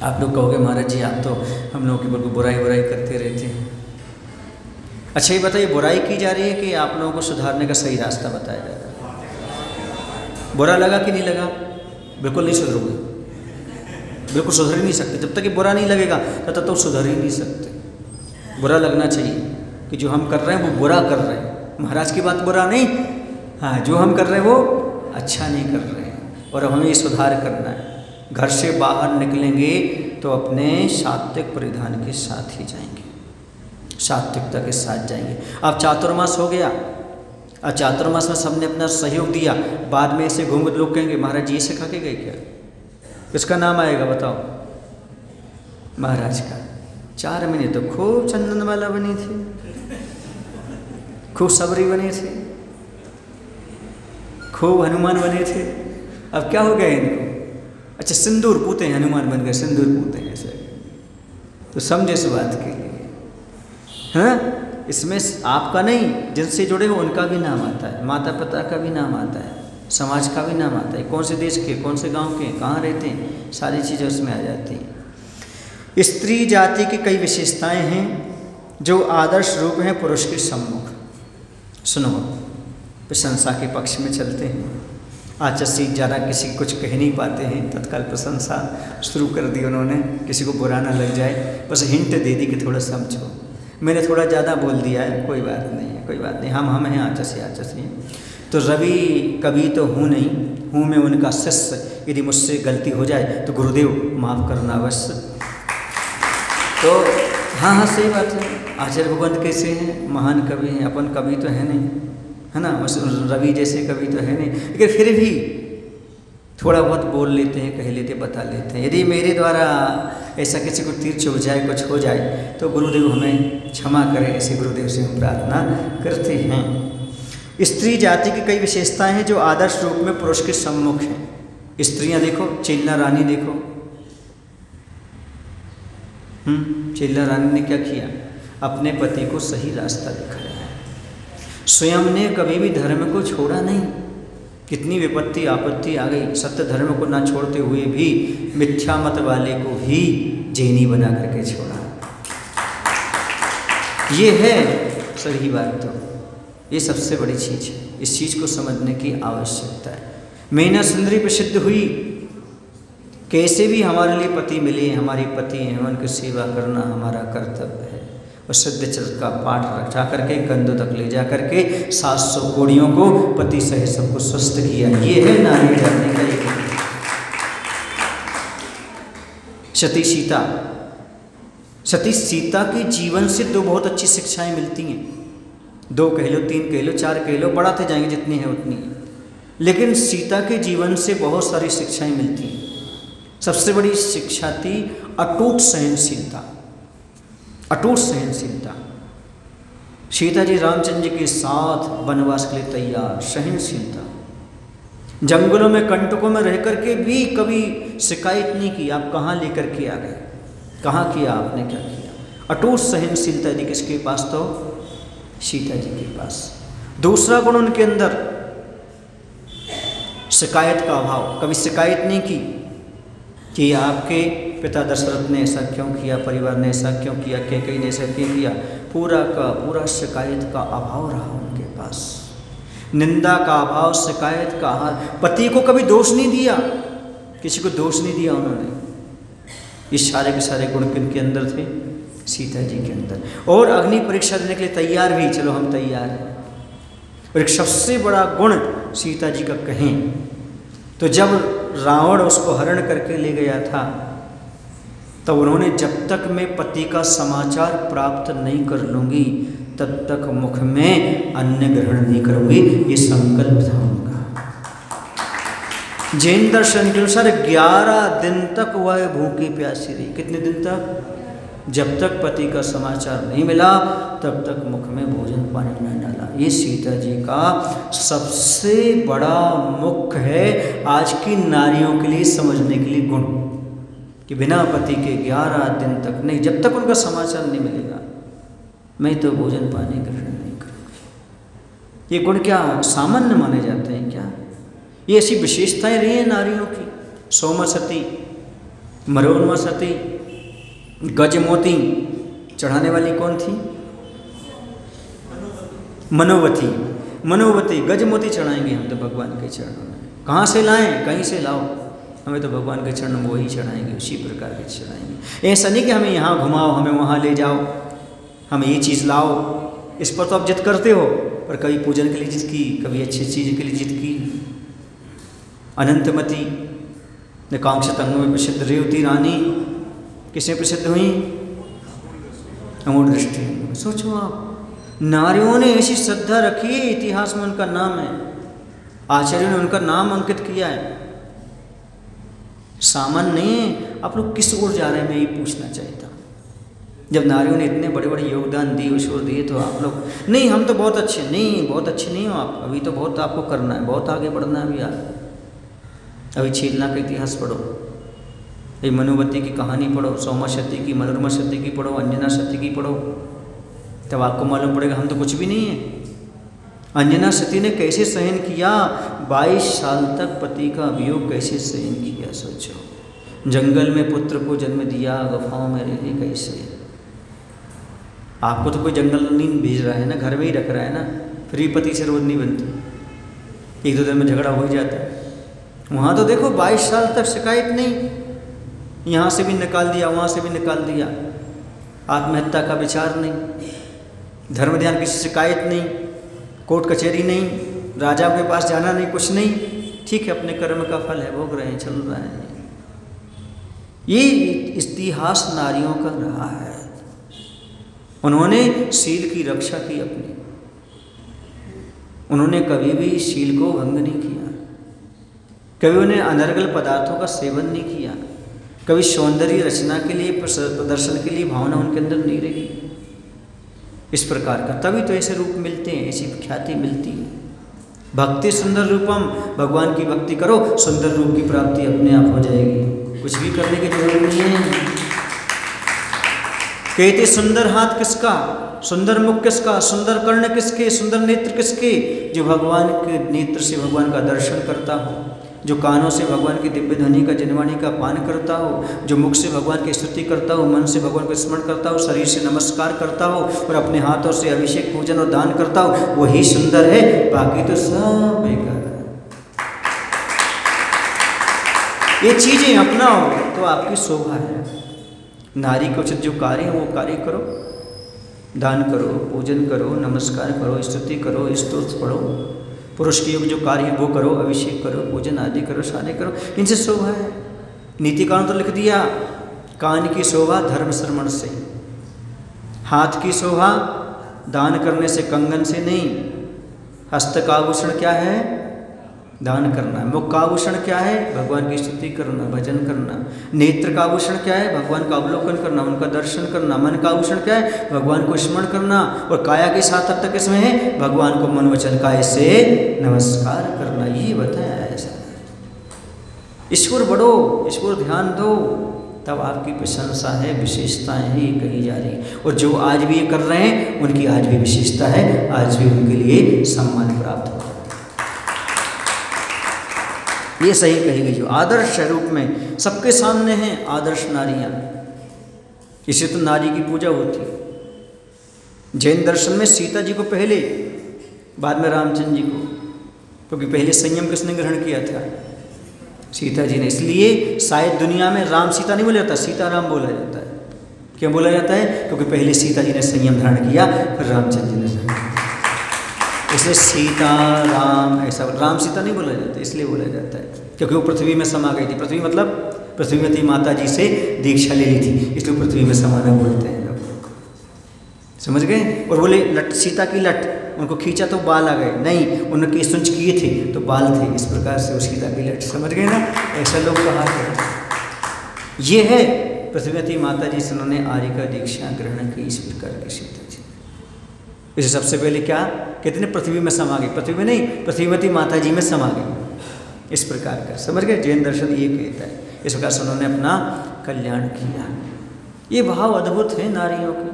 आप लोग कहोगे महाराज जी आप तो हम लोगों की बिल्कुल बुराई करते रहते हैं। अच्छा ये बताइए, बुराई की जा रही है कि आप लोगों को सुधारने का सही रास्ता बताया जा रहा है? बुरा लगा कि नहीं लगा? बिल्कुल नहीं सुधरोगे, बिल्कुल सुधर ही नहीं सकते। जब तक कि बुरा नहीं लगेगा तब तक तो सुधर ही नहीं सकते। बुरा लगना चाहिए कि जो हम कर रहे हैं वो बुरा कर रहे हैं। महाराज की बात बुरा नहीं, हाँ जो हम कर रहे हैं वो अच्छा नहीं कर रहे हैं, और हमें सुधार करना है। घर से बाहर निकलेंगे तो अपने सात्विक परिधान के साथ ही जाएंगे, सात्विकता के साथ जाएंगे। अब चातुर्मास हो गया, अब चातुर्मास में सबने अपना सहयोग दिया, बाद में ऐसे घूंघट लोग कहेंगे महाराज जी से खा के गए क्या? किसका नाम आएगा बताओ? महाराज का। 4 महीने तो खूब चंदन वाला बनी थी, खूब सबरी बने थे, खूब हनुमान बने थे, अब क्या हो गया इनको? अच्छा सिंदूर पूते हैं, हनुमान बन गए, सिंदूर पूते हैं ऐसे। तो समझे इस बात के लिए, हाँ इसमें आपका नहीं, जिनसे जुड़े हो उनका भी नाम आता है, माता पिता का भी नाम आता है, समाज का भी नाम आता है, कौन से देश के, कौन से गांव के, कहाँ रहते हैं, सारी चीज़ें उसमें आ जाती हैं। स्त्री जाति की कई विशेषताएं हैं जो आदर्श रूप हैं पुरुष के सम्मुख। सुनो, प्रशंसा के पक्ष में चलते हैं। आचसी ज़्यादा किसी कुछ कह नहीं पाते हैं, तत्काल प्रशंसा शुरू कर दी उन्होंने, किसी को बुरा ना लग जाए, बस हिंट दे दी कि थोड़ा समझो। मैंने थोड़ा ज़्यादा बोल दिया है, कोई बात नहीं है, कोई बात नहीं, हम हैं आचसी हैं। तो रवि कभी तो हूँ नहीं, हूँ मैं उनका शिष्य, यदि मुझसे गलती हो जाए तो गुरुदेव माफ़ करना अवश्य। तो हाँ सही बात है, आचार्य भगवंत कैसे हैं? महान कवि हैं, अपन कवि तो है नहीं, है ना, रवि जैसे कवि तो है नहीं, लेकिन फिर भी थोड़ा बहुत बोल लेते हैं, कह लेते, बता लेते हैं। यदि मेरे द्वारा ऐसा किसी को तीर चुभ जाए, कुछ हो जाए तो गुरुदेव हमें क्षमा करें, ऐसे गुरुदेव से हम प्रार्थना करते हैं। स्त्री जाति की कई विशेषताएं हैं जो आदर्श रूप में पुरुष के सम्मुख हैं। स्त्रियां देखो, चेल्ला रानी देखो, चेल्ला रानी ने क्या किया? अपने पति को सही रास्ता दिखाया, स्वयं ने कभी भी धर्म को छोड़ा नहीं। कितनी विपत्ति आपत्ति आ गई, सत्य धर्म को ना छोड़ते हुए भी मिथ्या मत वाले को ही जैनी बना करके छोड़ा। ये है सही बात, तो ये सबसे बड़ी चीज़ है, इस चीज़ को समझने की आवश्यकता है। मीना सुंदरी प्रसिद्ध हुई, कैसे भी हमारे लिए पति मिले, हमारे पति हैं, उनकी सेवा करना हमारा कर्तव्य है। और सिद्ध चरित्र का पाठ रचा करके गंदों तक ले जा करके 700 कोड़ियों को पति सहित सबको स्वस्थ किया। ये है नारी जाने का एक। सती सीता, सती सीता के जीवन से 2 बहुत अच्छी शिक्षाएं मिलती हैं। 2 कह लो, 3 कह लो, 4 कह लो, बढ़ाते जाएंगे जितनी है उतनी, लेकिन सीता के जीवन से बहुत सारी शिक्षाएं मिलती हैं। सबसे बड़ी शिक्षा थी अटूट सहनशीलता, अटूट सहनशीलता। सीता जी रामचंद्र जी के साथ वनवास के लिए तैयार, सहनशीलता। जंगलों में कंटकों में रह करके भी कभी शिकायत नहीं की, आप कहाँ लेकर के आ गए, कहाँ किया आपने, क्या किया। अटूट सहनशीलता यदि किसके पास, तो सीता जी के पास। दूसरा गुण उनके अंदर शिकायत का अभाव, कभी शिकायत नहीं की कि आपके पिता दशरथ ने ऐसा क्यों किया, परिवार ने ऐसा क्यों किया, कैकेयी ने ऐसा क्यों किया। पूरा का पूरा शिकायत का अभाव रहा उनके पास, निंदा का अभाव, शिकायत का हार। पति को कभी दोष नहीं दिया, किसी को दोष नहीं दिया उन्होंने। ये सारे के सारे गुण किनके अंदर थे? सीता जी के अंदर। और अग्नि परीक्षा देने के लिए तैयार भी, चलो हम तैयार हैं। और एक सबसे बड़ा गुण सीता जी का कहें तो जब रावण उसको हरण करके ले गया था, तब उन्होंने जब तक मैं पति का समाचार प्राप्त नहीं कर लूँगी तब तक मुख में अन्न ग्रहण नहीं करूँगी, ये संकल्प था उनका। जैन दर्शन के अनुसार 11 दिन तक वह भूखी प्यासी रही। कितने दिन तक? जब तक पति का समाचार नहीं मिला तब तक मुख में भोजन पानी न डाला। ये सीता जी का सबसे बड़ा मुख्य है आज की नारियों के लिए समझने के लिए गुण, कि बिना पति के 11 दिन तक नहीं, जब तक उनका समाचार नहीं मिलेगा मैं तो भोजन पानी ग्रहण नहीं करूँगी। ये गुण क्या सामान्य माने जाते हैं क्या? ये ऐसी विशेषताएं रही हैं नारियों की। सोमसती, मरोन्मसती, गजमोती चढ़ाने वाली कौन थी? मनोवती। मनोवती गजमोती चढ़ाएंगे हम तो भगवान के चरणों में। कहाँ से लाएं? कहीं से लाओ, हमें तो भगवान के चरणों में वही चढ़ाएंगे, उसी प्रकार के चढ़ाएंगे। ऐसा नहीं कि हमें यहाँ घुमाओ, हमें वहाँ ले जाओ, हमें ये चीज़ लाओ। इस पर तो आप जिद करते हो, पर कभी पूजन के लिए जिद की, कभी अच्छी चीज़ के लिए जिद की। अनंतमती निकांक्षित अंगों में प्रसिद्ध रेवती रानी किसमें प्रसिद्ध हुई? अमूढ़ दृष्टि। सोचो आप, नारियों ने ऐसी श्रद्धा रखी है, इतिहास में उनका नाम है, आचार्यों ने उनका नाम अंकित किया है। सामान्य नहीं है। आप लोग किस ओर जा रहे हैं, मैं ये पूछना चाहता हूँ। जब नारियों ने इतने बड़े बड़े योगदान दिए, ईश्वर दिए, तो आप लोग नहीं हम तो बहुत अच्छे, नहीं बहुत अच्छे नहीं हो आप, अभी तो बहुत आपको करना है, बहुत आगे बढ़ना है अभी आप। अभी छीलना का इतिहास पढ़ो, ये मनुवती की कहानी पढ़ो, सोमासती की, मनोरमा सती की पढ़ो, अंजना सती की पढ़ो, तब आपको मालूम पड़ेगा हम तो कुछ भी नहीं है। अंजना सती ने कैसे सहन किया, 22 साल तक पति का वियोग कैसे सहन किया। सोचो, जंगल में पुत्र को जन्म दिया, गुफाओं में रहे कैसे। आपको तो कोई जंगल नहीं भेज रहा है ना, घर में ही रख रहा है ना, फिर भी पति से रोज नहीं बनती, 1-2 दिन में झगड़ा हो ही जाता है। वहाँ तो देखो 22 साल तक शिकायत नहीं, यहाँ से भी निकाल दिया, वहाँ से भी निकाल दिया, आत्महत्या का विचार नहीं, धर्म ध्यान की शिकायत नहीं, कोर्ट कचहरी नहीं, राजा के पास जाना नहीं, कुछ नहीं। ठीक है, अपने कर्म का फल है, भोग रहे हैं, चल रहा है। ये इतिहास नारियों का रहा है। उन्होंने शील की रक्षा की अपनी, उन्होंने कभी भी शील को भंग नहीं किया, कभी उन्हें अनर्गल पदार्थों का सेवन नहीं किया, कभी सौंदर्य रचना के लिए, प्रदर्शन के लिए भावना उनके अंदर नहीं रही। इस प्रकार का तभी तो ऐसे रूप मिलते हैं, ऐसी ख्याति मिलती है। भक्ति सुंदर रूपम, भगवान की भक्ति करो, सुंदर रूप की प्राप्ति अपने आप हो जाएगी, कुछ भी करने की जरूरत नहीं है। कहते सुंदर हाथ किसका, सुंदर मुख किसका, सुंदर कर्ण किसके, सुंदर नेत्र किसके? जो भगवान के नेत्र से भगवान का दर्शन करता हो, जो कानों से भगवान की दिव्य ध्वनि का, जनवाणी का पान करता हो, जो मुख से भगवान की स्तुति करता हो, मन से भगवान को स्मरण करता हो, शरीर से नमस्कार करता हो और अपने हाथों से अभिषेक पूजन और दान करता हो, वही सुंदर है, बाकी तो सब बेकार है। ये चीजें अपनाओ तो आपकी शोभा है। नारी के उचित जो कार्य है वो कार्य करो, दान करो, पूजन करो, नमस्कार करो, स्तुति करो, स्तोत्र पढ़ो, पुरुष के योग जो कार्य है वो करो, अभिषेक करो, पूजन आदि करो, शादी करो, इनसे शोभा है। नीतिकांड तो लिख दिया, कान की शोभा धर्म श्रवण से, हाथ की शोभा दान करने से, कंगन से नहीं। हस्त का आभूषण क्या है? दान करना। मुख का आभूषण क्या है? भगवान की स्तुति करना, भजन करना। नेत्र का आभूषण क्या है? भगवान का अवलोकन करना, उनका दर्शन करना। मन का आभूषण क्या है? भगवान को स्मरण करना। और काया की सार्थकता किसमें है? भगवान को मन वचन काया से नमस्कार करना। ये बताया ऐसा। ईश्वर बढ़ो, ईश्वर ध्यान दो, तब आपकी प्रशंसा है, विशेषताएं हैं, ये कही जा रही। और जो आज भी ये कर रहे हैं उनकी आज भी विशेषता है, आज भी उनके लिए सम्मान प्राप्त होगा। ये सही कही गई। जो आदर्श रूप में सबके सामने हैं आदर्श नारियां, इसे तो नारी की पूजा होती है। जैन दर्शन में सीता जी को पहले, बाद में रामचंद्र जी को, क्योंकि पहले संयम किसने ग्रहण किया था? सीता जी ने। इसलिए शायद दुनिया में राम सीता नहीं बोला जाता, सीताराम बोला जाता है। क्यों बोला जाता है? क्योंकि पहले सीता जी ने संयम धारण किया, फिर रामचंद्र जी ने। इसलिए सीता राम ऐसा, राम सीता नहीं बोला जाता, इसलिए बोला जाता है क्योंकि वो पृथ्वी में समा गई थी। पृथ्वी मतलब पृथ्वीवती माता जी से दीक्षा ले ली थी, इसलिए पृथ्वी में समाना बोलते हैं लोग। समझ गए? और बोले लट, सीता की लट, उनको खींचा तो बाल आ गए, नहीं उनके सुंच किए थे तो बाल थे, इस प्रकार से वो सीता की लट। समझ गए ना? ऐसा लोग कहा करते। ये है पृथ्वीवती माता जी से उन्होंने आर्य का दीक्षा ग्रहण की इस प्रकार के सीता जी। इसे सबसे पहले क्या कहते हैं, पृथ्वी में समा गई, पृथ्वी में नहीं, पृथ्वीवती माता जी में समा गई, इस प्रकार का, समझ गए। जैन दर्शन ये कहता है, इस प्रकार से उन्होंने अपना कल्याण किया। ये भाव अद्भुत है नारियों के।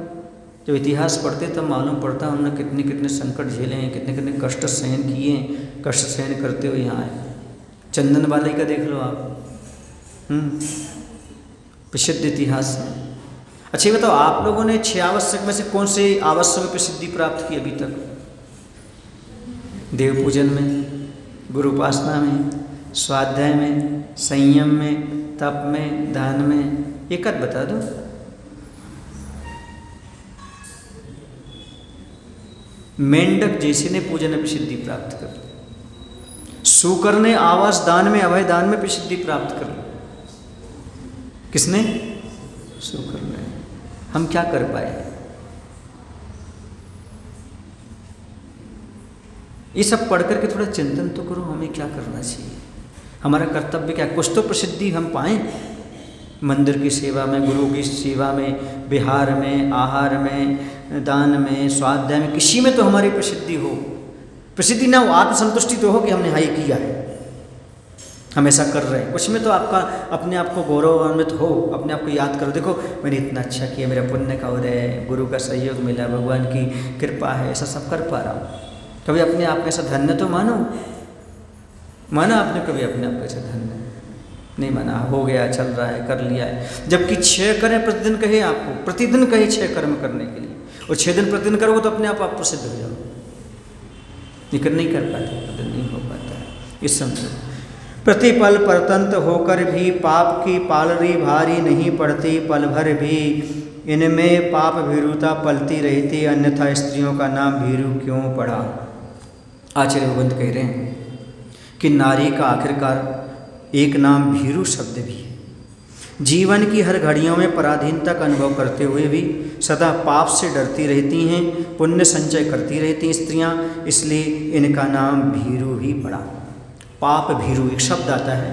जब इतिहास पढ़ते तब मालूम पड़ता उन्होंने कितने कितने संकट झेले हैं, कितने कितने कष्ट सहन किए हैं, कष्ट सहन करते हुए यहाँ आए। चंदन वाले का देख लो आप, प्रसिद्ध इतिहास है। अच्छा बताओ, आप लोगों ने 6 आवश्यक में से कौन से आवश्यक में प्रसिद्धि प्राप्त की अभी तक? देव पूजन में, गुरु उपासना में, स्वाध्याय में, संयम में, तप में, दान में, एक आध बता दो। मेंढक जैसे ने पूजन में प्रसिद्धि प्राप्त कर ली, सूकर ने आवास दान में, अभय दान में प्रसिद्धि प्राप्त कर ली। किसने? सूकर ने। हम क्या कर पाए? ये सब पढ़ करके थोड़ा चिंतन तो करो, हमें क्या करना चाहिए, हमारा कर्तव्य क्या। कुछ तो प्रसिद्धि हम पाएं, मंदिर की सेवा में, गुरु की सेवा में, विहार में, आहार में, दान में, स्वाध्याय में, किसी में तो हमारी प्रसिद्धि हो। प्रसिद्धि ना हो, आत्मसंतुष्टि तो हो कि हमने हाई किया है, हम ऐसा कर रहे हैं। कुछ में तो आपका अपने आप को गौरवान्वित हो, अपने आप को याद करो, देखो मैंने इतना अच्छा किया, मेरा पुण्य का उदय है, गुरु का सहयोग मिला, भगवान की कृपा है, ऐसा सब कर पा रहा हूँ। कभी अपने आप को ऐसा धन्य तो मानो, माना आपने कभी अपने आप को ऐसा धन्य? नहीं माना, हो गया, चल रहा है, कर लिया है। जबकि 6 करें प्रतिदिन कहे आपको, प्रतिदिन कहे 6 कर्म करने के लिए, और 6 दिन प्रतिदिन करोगे तो अपने आप प्रसिद्ध हो जाओ। लेकिन नहीं कर पाते, प्रतिदिन नहीं हो पाता है। इस समझो, प्रतिपल परतंत्र होकर भी पाप की पालरी भारी नहीं पड़ती, पल भर भी इनमें पाप भीरुता पलती रहती, अन्यथा स्त्रियों का नाम भीरु क्यों पड़ा। आचार्य गोविंद कह रहे हैं कि नारी का आखिरकार एक नाम भीरु शब्द भी है। जीवन की हर घड़ियों में पराधीनता का अनुभव करते हुए भी सदा पाप से डरती रहती हैं, पुण्य संचय करती रहती हैं स्त्रियां, इसलिए इनका नाम भीरु भी पड़ा। पाप भीरु एक शब्द आता है,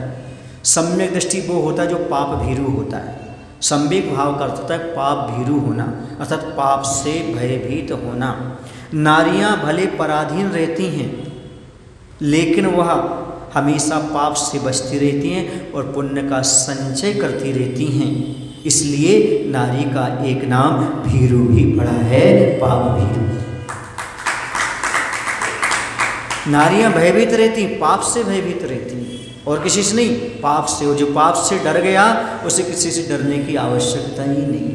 सम्यक दृष्टि वो होता है जो पाप भीरु होता है। सम्यक भाव का अर्थ होता है पाप भीरु होना, अर्थात पाप से भयभीत होना। नारियां भले पराधीन रहती हैं, लेकिन वह हमेशा पाप से बचती रहती हैं और पुण्य का संचय करती रहती हैं, इसलिए नारी का एक नाम भीरु भी पड़ा है, पाप भीरु। नारियां भयभीत रहती, पाप से भयभीत रहती, और किसी से नहीं, पाप से। और जो पाप से डर गया उसे किसी से डरने की आवश्यकता ही नहीं।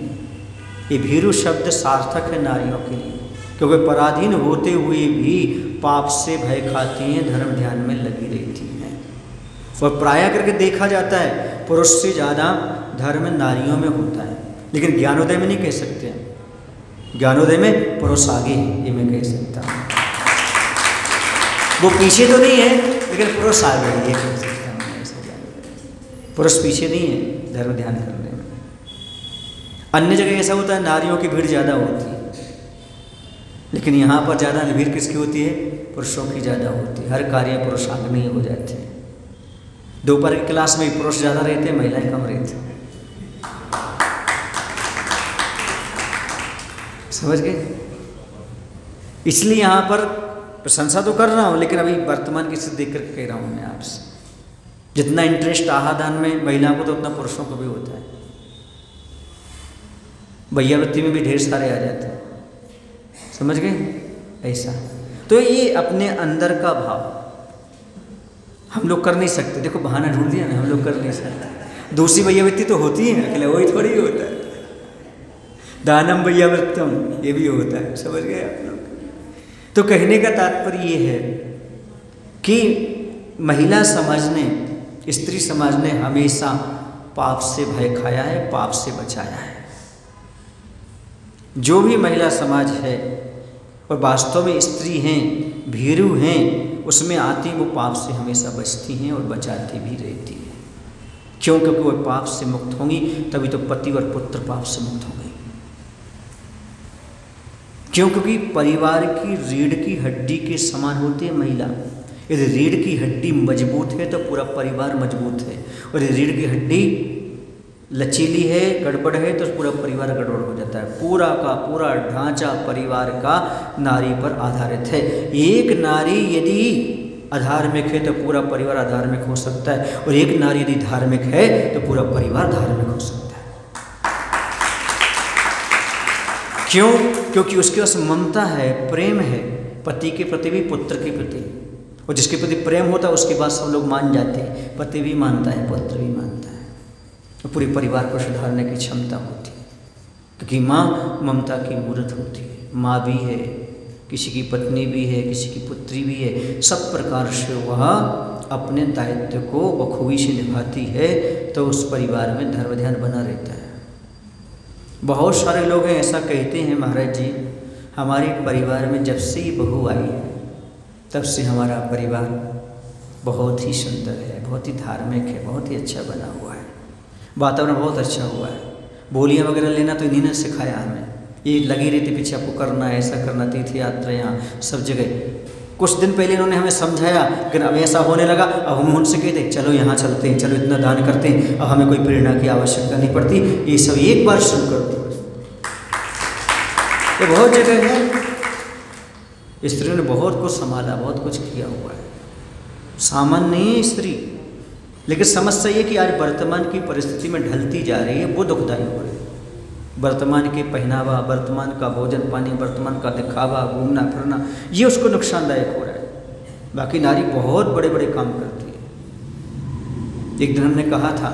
ये भीरु शब्द सार्थक है नारियों के लिए, क्योंकि पराधीन होते हुए भी पाप से भय खाती हैं, धर्म ध्यान में लगी रहती हैं। और प्रायः करके देखा जाता है पुरुष से ज़्यादा धर्म नारियों में होता है, लेकिन ज्ञानोदय में नहीं कह सकते। ज्ञानोदय में पुरुष आगे है, ये मैं कह सकता हूँ। वो पीछे तो नहीं है, लेकिन पुरुष आगे है, ये कह सकता हूँ। ऐसा ज्ञानोदय, पुरुष पीछे नहीं है धर्म ध्यान करने में। अन्य जगह ऐसा होता है, नारियों की भीड़ ज़्यादा होती है, लेकिन यहाँ पर ज़्यादा भीड़ किसकी होती है? पुरुषों की ज़्यादा होती है। हर कार्य पुरुष आगे नहीं हो जाते हैं। दोपहर की क्लास में पुरुष ज़्यादा रहते हैं, महिलाएं कम रहती हैं। समझ गए? इसलिए यहाँ पर प्रशंसा तो कर रहा हूँ, लेकिन अभी वर्तमान की स्थिति देख करके कह रहा हूँ मैं आपसे। जितना इंटरेस्ट आहादान में महिलाओं को तो उतना पुरुषों को भी होता है। भैयावृत्ति में भी ढेर सारे आ जाते हैं, समझ गए? ऐसा तो ये अपने अंदर का भाव हम लोग कर नहीं सकते। देखो बहाना ढूंढ दिया ना, हम लोग कर नहीं सकते। दूसरी भैयावृत्ति तो होती है, अकेले वही थोड़ी होता है। दानम भैयावृत्तम, ये भी होता है, समझ गए आप लोग? तो कहने का तात्पर्य ये है कि महिला समाज ने, स्त्री समाज ने हमेशा पाप से भय खाया है, पाप से बचाया है। जो भी महिला समाज है और वास्तव में स्त्री हैं, भीरु हैं, उसमें आती वो पाप से हमेशा बचती हैं और बचाती भी रहती हैं। क्यों? क्योंकि वो पाप से मुक्त होंगी, तभी तो पति और पुत्र पाप से मुक्त होंगे। क्यों? क्योंकि परिवार की रीढ़ की हड्डी के समान होती है महिला। यदि रीढ़ की हड्डी मजबूत है तो पूरा परिवार मजबूत है, और यदि रीढ़ की हड्डी लचीली है, गड़बड़ है तो पूरा परिवार गड़बड़ हो जाता है। पूरा का पूरा ढांचा परिवार का नारी पर आधारित है। एक नारी यदि अधार्मिक है तो पूरा परिवार अधार्मिक हो सकता है, और एक नारी यदि धार्मिक है तो पूरा परिवार धार्मिक हो सकता है। क्यों? क्योंकि उसके पास ममता है, प्रेम है, पति के प्रति भी, पुत्र के प्रति। और जिसके प्रति प्रेम होता है उसके बाद सब लोग मान जाते हैं, पति भी मानता है, पुत्र भी मानता है, तो पूरे परिवार को सुधारने की क्षमता होती है। क्योंकि माँ ममता की मूर्त होती है। माँ भी है, किसी की पत्नी भी है, किसी की पुत्री भी है, सब प्रकार से वह अपने दायित्व को बखूबी से निभाती है, तो उस परिवार में धर्म ध्यान बना रहता है। बहुत सारे लोग हैं ऐसा कहते हैं, महाराज जी हमारे परिवार में जब से ये बहू आई है तब से हमारा परिवार बहुत ही सुंदर है, बहुत ही धार्मिक है, बहुत ही अच्छा बना हुआ है, वातावरण बहुत अच्छा हुआ है। बोलियाँ वगैरह लेना तो इन्हीं ने सिखाया हमें, ये लगी रहती पीछे आपको करना है, ऐसा करना, तीर्थ यात्रा यहाँ सब जगह। कुछ दिन पहले इन्होंने हमें समझाया, लेकिन अब ऐसा होने लगा, अब हम उनसे कहते चलो यहाँ चलते हैं, चलो इतना दान करते हैं, अब हमें कोई प्रेरणा की आवश्यकता नहीं पड़ती, ये सब एक बार शुरू कर दो। ये बहुत जगह है, स्त्रियों ने बहुत कुछ संभाला, बहुत कुछ किया हुआ है, सामान्य नहीं है स्त्री। लेकिन समस्या ये कि आज वर्तमान की परिस्थिति में ढलती जा रही है, वो दुखदायी हो रही है। वर्तमान के पहनावा, वर्तमान का भोजन पानी, वर्तमान का दिखावा, घूमना फिरना, ये उसको नुकसानदायक हो रहा है। बाकी नारी बहुत बड़े बड़े काम करती है। एक दिन हमने कहा था,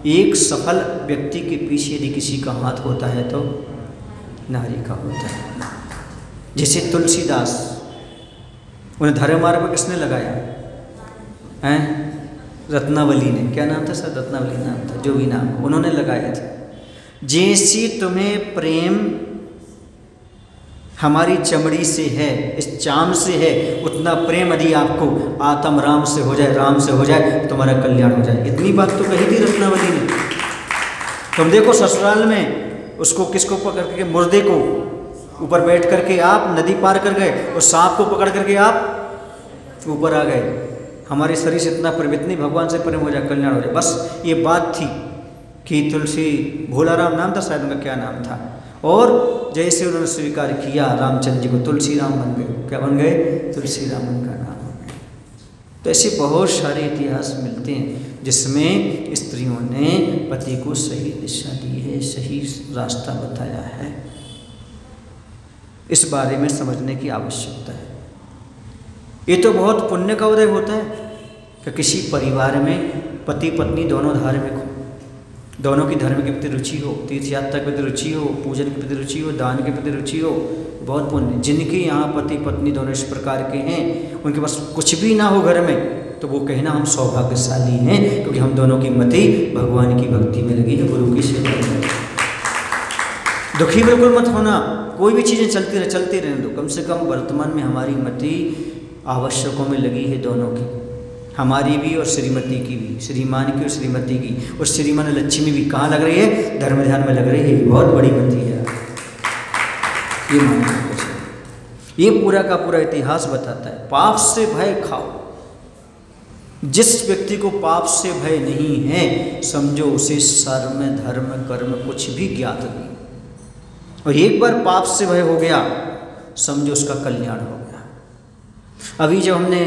एक सफल व्यक्ति के पीछे यदि किसी का हाथ होता है तो नारी का होता है। जैसे तुलसीदास, उन्हें धर्म मार्ग पर किसने लगाया हैं? रत्नावली ने। क्या नाम था सर? रत्नावली नाम था, जो भी नाम, उन्होंने लगाया था। जैसी तुम्हें प्रेम हमारी चमड़ी से है, इस चाम से है, उतना प्रेम यदि आपको आत्म राम से हो जाए, राम से हो जाए, तो तुम्हारा कल्याण हो जाए। इतनी बात तो कही थी रत्नावली ने। तुम देखो ससुराल में उसको किसको पकड़ के, मुर्दे को ऊपर बैठ करके आप नदी पार कर गए, और सांप को पकड़ करके आप ऊपर आ गए। हमारे शरीर से इतना प्रेम, इतनी भगवान से प्रेम हो जाए, कल्याण हो जाए। बस ये बात थी कि तुलसी, भोलाराम नाम था शायद उनका, क्या नाम था, और जैसे उन्होंने स्वीकार किया रामचंद्र जी को, तुलसी राम बन गए। क्या बन गए? तुलसी राम उनका नाम हो गया। तो ऐसे बहुत सारे इतिहास मिलते हैं जिसमें स्त्रियों ने पति को सही दिशा दी है, सही रास्ता बताया है। इस बारे में समझने की आवश्यकता है। ये तो बहुत पुण्य का उदय होता है कि किसी परिवार में पति पत्नी दोनों धार्मिक हो, दोनों की धर्म के प्रति रुचि हो, तीर्थ यात्रा के प्रति रुचि हो, पूजन के प्रति रुचि हो, दान के प्रति रुचि हो, बहुत पुण्य। जिनके यहाँ पति पत्नी दोनों इस प्रकार के हैं, उनके पास कुछ भी ना हो घर में, तो वो कहना हम सौभाग्यशाली हैं, क्योंकि हम दोनों की मति भगवान की भक्ति में लगी है, गुरु की सेवा में। दुखी बिल्कुल मत होना, कोई भी चीज़ें चलती रहने दो। कम से कम वर्तमान में हमारी मति आवश्यकों में लगी है, दोनों की, हमारी भी और श्रीमती की भी, श्रीमान की और श्रीमती की, और श्रीमान लक्ष्मी भी कहाँ लग रही है? धर्म ध्यान में लग रही है। बहुत बड़ी मति है, ये मानना चाहिए। ये पूरा का पूरा इतिहास बताता है। पाप से भय खाओ। जिस व्यक्ति को पाप से भय नहीं है, समझो उसे सर्व धर्म कर्म कुछ भी ज्ञात नहीं। और एक बार पाप से भय हो गया, समझो उसका कल्याण हो गया। अभी जब हमने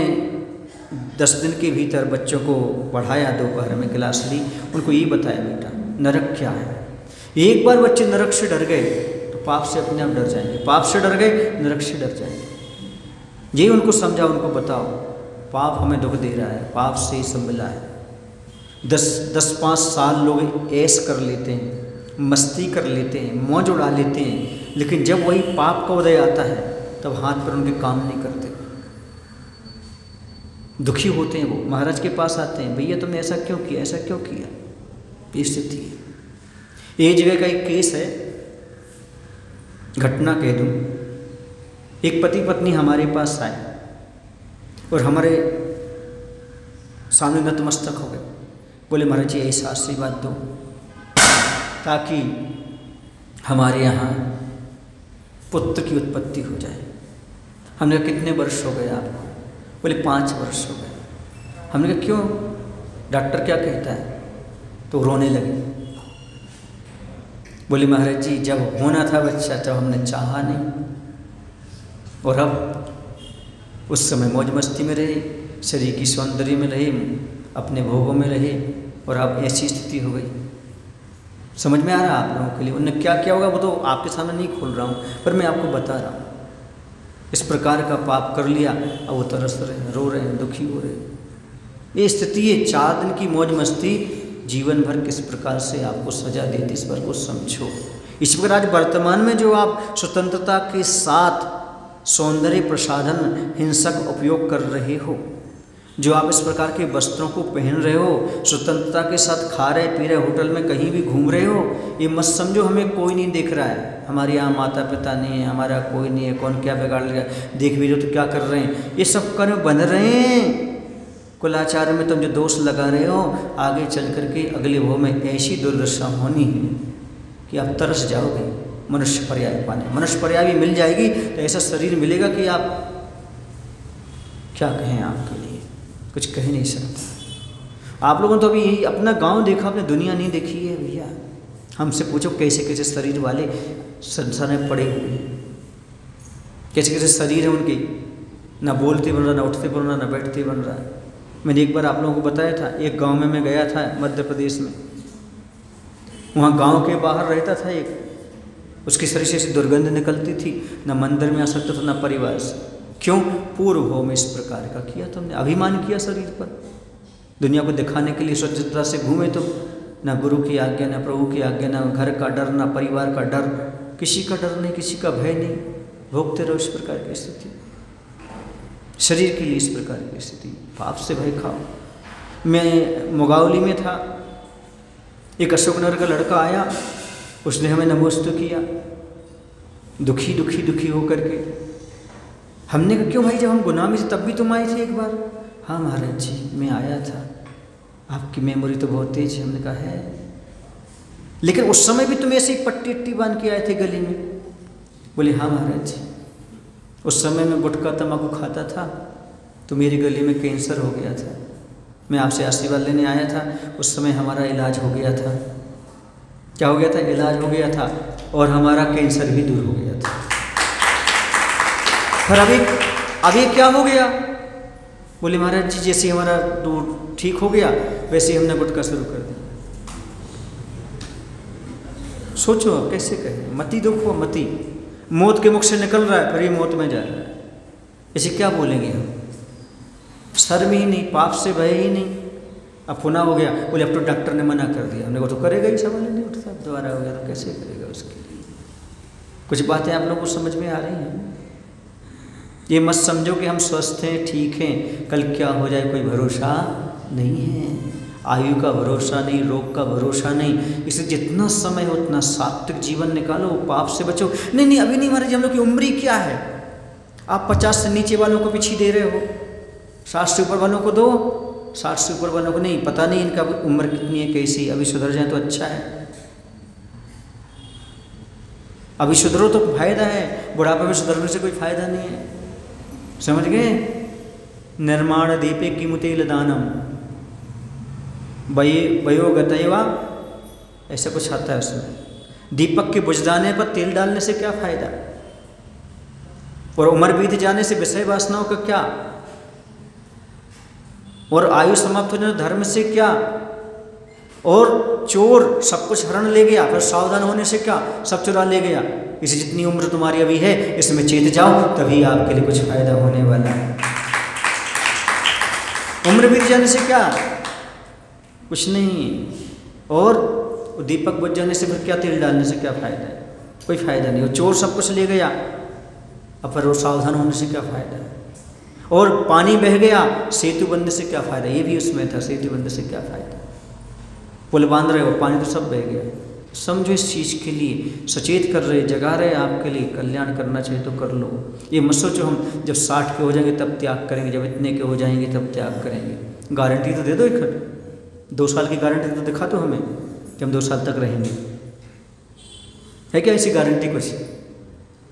10 दिन के भीतर बच्चों को पढ़ाया, दोपहर में क्लास ली, उनको ये बताया, बेटा नरक क्या है। एक बार बच्चे नरक से डर गए तो पाप से अपने आप डर जाएंगे, पाप से डर गए नरक से डर जाएंगे। ये उनको समझा, उनको बताओ पाप हमें दुख दे रहा है, पाप से ही सब मिला है। 10-5 साल लोग ऐश कर लेते हैं, मस्ती कर लेते हैं, मौज उड़ा लेते हैं, लेकिन जब वही पाप का उदय आता है तब हाथ पर उनके काम नहीं करते, दुखी होते हैं। वो महाराज के पास आते हैं, भैया तुमने ऐसा क्यों किया, ऐसा क्यों किया। ये स्थिति है। एक जगह का एक केस है, घटना कह दूँ। एक पति पत्नी हमारे पास आए और हमारे सामने नतमस्तक हो गए। बोले महाराज जी ऐसा आशीर्वाद दो ताकि हमारे यहाँ पुत्र की उत्पत्ति हो जाए। हमने कहा कितने वर्ष हो गए आपको? बोले 5 वर्ष हो गए। हमने कहा क्यों, डॉक्टर क्या कहता है? तो रोने लगे। बोले महाराज जी जब होना था बच्चा तब हमने चाहा नहीं, और अब उस समय मौज मस्ती में रहे, शरीर की सौंदर्य में रहे, अपने भोगों में रहे, और अब ऐसी स्थिति हो गई। समझ में आ रहा है आप लोगों के लिए उन्हें क्या क्या होगा वो तो आपके सामने नहीं खोल रहा हूँ, पर मैं आपको बता रहा हूँ। इस प्रकार का पाप कर लिया, अब वो तरस रहे हैं, रो रहे हैं, दुखी हो रहे हैं। ये स्थिति है। 4 दिन की मौज मस्ती जीवन भर किस प्रकार से आपको सजा देती, इस पर को समझो। इस प्रकार आज वर्तमान में जो आप स्वतंत्रता के साथ सौंदर्य प्रसाधन हिंसक उपयोग कर रहे हो, जो आप इस प्रकार के वस्त्रों को पहन रहे हो, स्वतंत्रता के साथ खा रहे पी रहे, होटल में कहीं भी घूम रहे हो, ये मत समझो हमें कोई नहीं देख रहा है, हमारे यहाँ माता पिता नहीं है, हमारा कोई नहीं है, कौन क्या बिगाड़ लेगा, देख भी रहे हो तो क्या कर रहे हैं, ये सब कर्म बन रहे हैं। कुलाचार में तुम जो दोष लगा रहे हो, आगे चल करके अगले भव में ऐसी दुर्दशा होनी है कि आप तरस जाओगे मनुष्य पर्याय पाने। मनुष्य पर्याय भी मिल जाएगी तो ऐसा शरीर मिलेगा कि आप क्या कहें, आपके लिए कुछ कह नहीं सकते। आप लोगों ने तो अभी यही अपना गांव देखा, अपने दुनिया नहीं देखी है भैया। हमसे पूछो कैसे कैसे शरीर वाले संसार में पड़े हुए हैं, कैसे कैसे शरीर है उनके, ना बोलते बन रहा, ना उठते बन रहा, ना बैठते बन रहा। मैंने एक बार आप लोगों को बताया था, एक गांव में मैं गया था मध्य प्रदेश में, वहाँ गांव के बाहर रहता था एक, उसके शरीर से ऐसी दुर्गंध निकलती थी, ना मंदिर में आ सकता था, ना परिवार से। क्यों? पूर्व भव में इस प्रकार का किया तुमने, अभिमान किया शरीर पर, दुनिया को दिखाने के लिए स्वच्छता से घूमे तुम, ना गुरु की आज्ञा, ना प्रभु की आज्ञा, ना घर का डर, ना परिवार का डर, किसी का डर नहीं, किसी का भय नहीं, भोगते रहो इस प्रकार की स्थिति। शरीर के लिए इस प्रकार की स्थिति, पाप से भय खाओ। मैं मुगावली में था, एक अशोकनगर का लड़का आया, उसने हमें नमोस्तु किया, दुखी दुखी दुखी होकर के। हमने कहा क्यों भाई, जब हम गुनाह में थे तब भी तुम आए थे एक बार? हाँ महाराज जी मैं आया था, आपकी मेमोरी तो बहुत तेज है। हमने कहा है, लेकिन उस समय भी तुम ऐसे ही पट्टी अट्टी बांध के आए थे गले में? बोले हाँ महाराज जी, उस समय मैं गुटखा तम्बाकू खाता था तो मेरे गले में कैंसर हो गया था, मैं आपसे आशीर्वाद लेने आया था, उस समय हमारा इलाज हो गया था। क्या हो गया था? इलाज हो गया था, और हमारा कैंसर भी दूर हो गया था। पर अभी क्या हो गया? बोले महाराज जी जैसे हमारा दूर ठीक हो गया वैसे ही हमने गुटखा शुरू कर दिया। सोचो कैसे कहें, मती देखो, मती मौत के मुख से निकल रहा है, फिर ये मौत में जा रहा है, इसे क्या बोलेंगे हम? शर्म ही नहीं, पाप से भय ही नहीं। अब पुनः हो गया, बोले अब तो डॉक्टर ने मना कर दिया। हमने को तो करेगा ही, सवाल नहीं उठता, दोबारा हो गया तो कैसे करेगा उसके लिए? कुछ बातें आप लोगों को समझ में आ रही हैं? ये मत समझो कि हम स्वस्थ हैं, ठीक हैं, कल क्या हो जाए कोई भरोसा नहीं है। आयु का भरोसा नहीं, रोग का भरोसा नहीं, इसलिए जितना समय हो उतना सात्विक जीवन निकालो, पाप से बचो। नहीं अभी नहीं महाराज, हम लोग की उम्र ही क्या है? आप 50 से नीचे वालों को पीछे दे रहे हो, 60 से ऊपर वालों को दो, 60 से ऊपर वालों को नहीं, पता नहीं इनका उम्र कितनी है, कैसी, अभी सुधर जाए तो अच्छा है। अभी सुधरो तो फायदा है, बुढ़ापे में सुधरने से कोई फायदा नहीं है। समझ गए? निर्माण दीपे किमुतेल दानम वयो गतयवा, ऐसा कुछ आता है उसमें। दीपक के बुझ जाने पर तेल डालने से क्या फायदा, और उम्र बीत जाने से विषय वासनाओं का क्या, और आयु समाप्त होने धर्म से क्या, और चोर सब कुछ हरण ले गया, फिर सावधान होने से क्या, सब चुरा ले गया। इसे जितनी उम्र तुम्हारी अभी है इसमें चेत जाओ, तभी आपके लिए कुछ फायदा होने वाला है। उम्र बीत जाने से क्या, कुछ नहीं, और दीपक बुझ जाने से फिर क्या, तेल डालने से क्या फायदा है? कोई फायदा नहीं। और चोर सब कुछ ले गया, अब फिर वो सावधान होने से क्या फायदा है? और पानी बह गया, सेतु बनने से क्या फायदा? ये भी उसमें था, सेतु बनने से क्या फायदा? पुल बांध रहे हो, पानी तो सब बह गया। समझो इस चीज़ के लिए सचेत कर रहे, जगा रहे, आपके लिए कल्याण करना चाहिए तो कर लो। ये मत सोचो हम जब 60 के हो जाएंगे तब त्याग करेंगे, जब इतने के हो जाएंगे तब त्याग करेंगे। गारंटी तो दे दो, एक 2 साल की गारंटी तो दिखा दो हमें कि हम 2 साल तक रहेंगे। है क्या ऐसी गारंटी?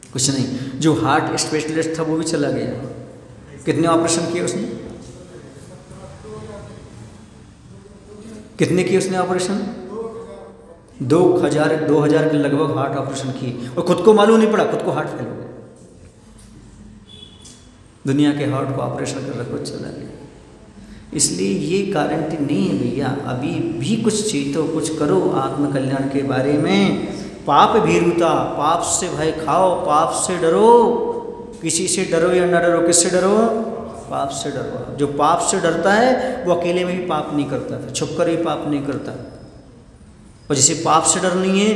कुछ नहीं। जो हार्ट स्पेशलिस्ट था वो भी चला गया, कितने ऑपरेशन किए उसने? कितने किए उसने ऑपरेशन? 2000 के लगभग हार्ट ऑपरेशन किए और खुद को मालूम नहीं पड़ा, खुद को हार्ट फेल हो गया। दुनिया के हार्ट को ऑपरेशन कर रखो चला गया। इसलिए ये गारंटी नहीं है भैया, अभी भी कुछ चीतो, कुछ करो आत्मकल्याण के बारे में। पाप भीरुता, पाप से भय खाओ, पाप से डरो। किसी से डरो या न डरो, किससे डरो? पाप से डरो। जो पाप से डरता है वो अकेले में भी पाप नहीं करता, फिर छुप कर भी पाप नहीं करता। और जिसे पाप से डर नहीं है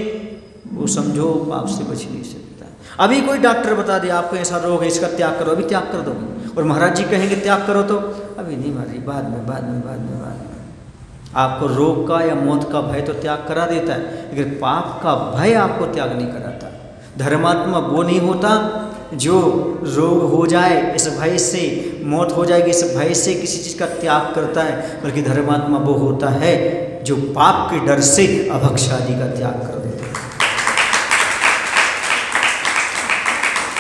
वो समझो पाप से बच नहीं सकता। अभी कोई डॉक्टर बता दे आपको ऐसा रोग है, इसका त्याग करो, अभी त्याग कर दोगे। और महाराज जी कहेंगे त्याग करो तो अभी नहीं महाराज जी, बाद में। आपको रोग का या मौत का भय तो त्याग करा देता है, लेकिन पाप का भय आपको त्याग नहीं कराता। धर्मात्मा वो नहीं होता जो रोग हो जाए इस भय से, मौत हो जाएगी इस भय से किसी चीज़ का त्याग करता है, बल्कि धर्मात्मा वो होता है जो पाप के डर से अभक्ष आदि का त्याग कर देता है।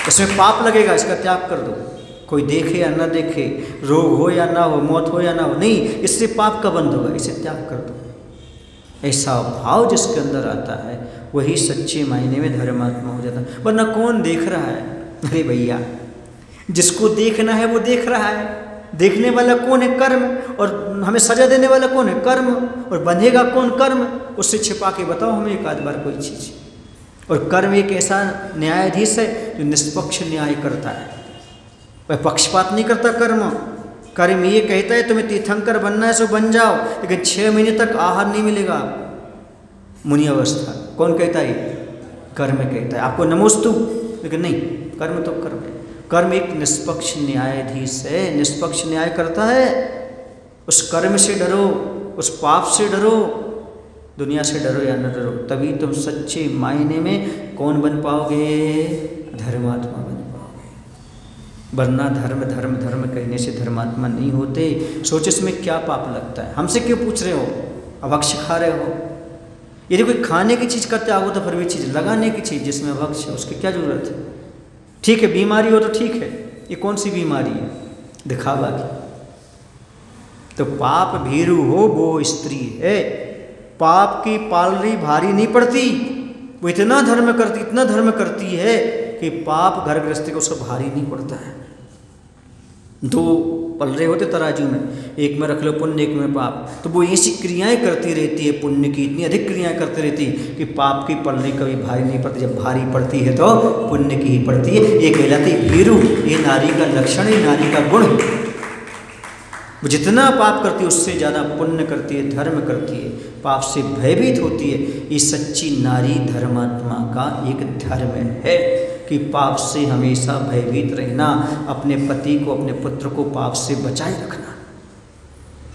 इसमें पाप लगेगा, इसका त्याग कर दो। कोई देखे या ना देखे, रोग हो या ना हो, मौत हो या ना हो, नहीं, इससे पाप का बंध होगा, इसे त्याग कर दो। ऐसा भाव जिसके अंदर आता है वही सच्चे मायने में धर्मात्मा हो जाता है। वरना कौन देख रहा है? अरे भैया, जिसको देखना है वो देख रहा है। देखने वाला कौन है? कर्म। और हमें सजा देने वाला कौन है? कर्म। और बंधेगा कौन? कर्म। उससे छिपा के बताओ हमें एक आध बार कोई चीज़। और कर्म एक ऐसा न्यायाधीश है जो निष्पक्ष न्याय करता है, वह पक्षपात नहीं करता। कर्म ये कहता है तुम्हें तीर्थंकर बनना है सो बन जाओ, लेकिन 6 महीने तक आहार नहीं मिलेगा, मुनि अवस्था। कौन कहता है? कर्म कहता है। आपको नमोस्तु, लेकिन नहीं, कर्म तो कर्म है। कर्म एक निष्पक्ष न्यायाधीश है, निष्पक्ष न्याय करता है। उस कर्म से डरो, उस पाप से डरो, दुनिया से डरो या न डरो, तभी तुम सच्चे मायने में कौन बन पाओगे? धर्मात्मा बन पाओगे। वरना धर्म धर्म धर्म कहने से धर्मात्मा नहीं होते। सोच इसमें क्या पाप लगता है? हमसे क्यों पूछ रहे हो? अभक्ष खा रहे हो। यदि कोई खाने की चीज़ का त्याग हो तो फिर भी चीज़ लगाने की चीज़ जिसमें अभक्ष है उसकी क्या जरूरत है? ठीक है, बीमारी हो तो ठीक है, ये कौन सी बीमारी है? दिखावा की। तो पाप भीरु हो वो स्त्री है, पाप की पालरी भारी नहीं पड़ती। वो इतना धर्म करती है कि पाप घर गृहस्थी को उसको भारी नहीं पड़ता है। 2 पलरे होते तराजू में, एक में रख लो पुण्य, एक में पाप, तो वो ऐसी क्रियाएं करती रहती है, पुण्य की इतनी अधिक क्रियाएं करती रहती है कि पाप की पलरी कभी भारी नहीं पड़ती। जब भारी पड़ती है तो पुण्य की ही पड़ती है। ये कहलाती भीरु। ये नारी का लक्षण है, नारी का गुण है। वो जितना पाप करती है उससे ज़्यादा पुण्य करती है, धर्म करती है, पाप से भयभीत होती है। ये सच्ची नारी धर्मात्मा का एक धर्म है कि पाप से हमेशा भयभीत रहना, अपने पति को, अपने पुत्र को पाप से बचाए रखना।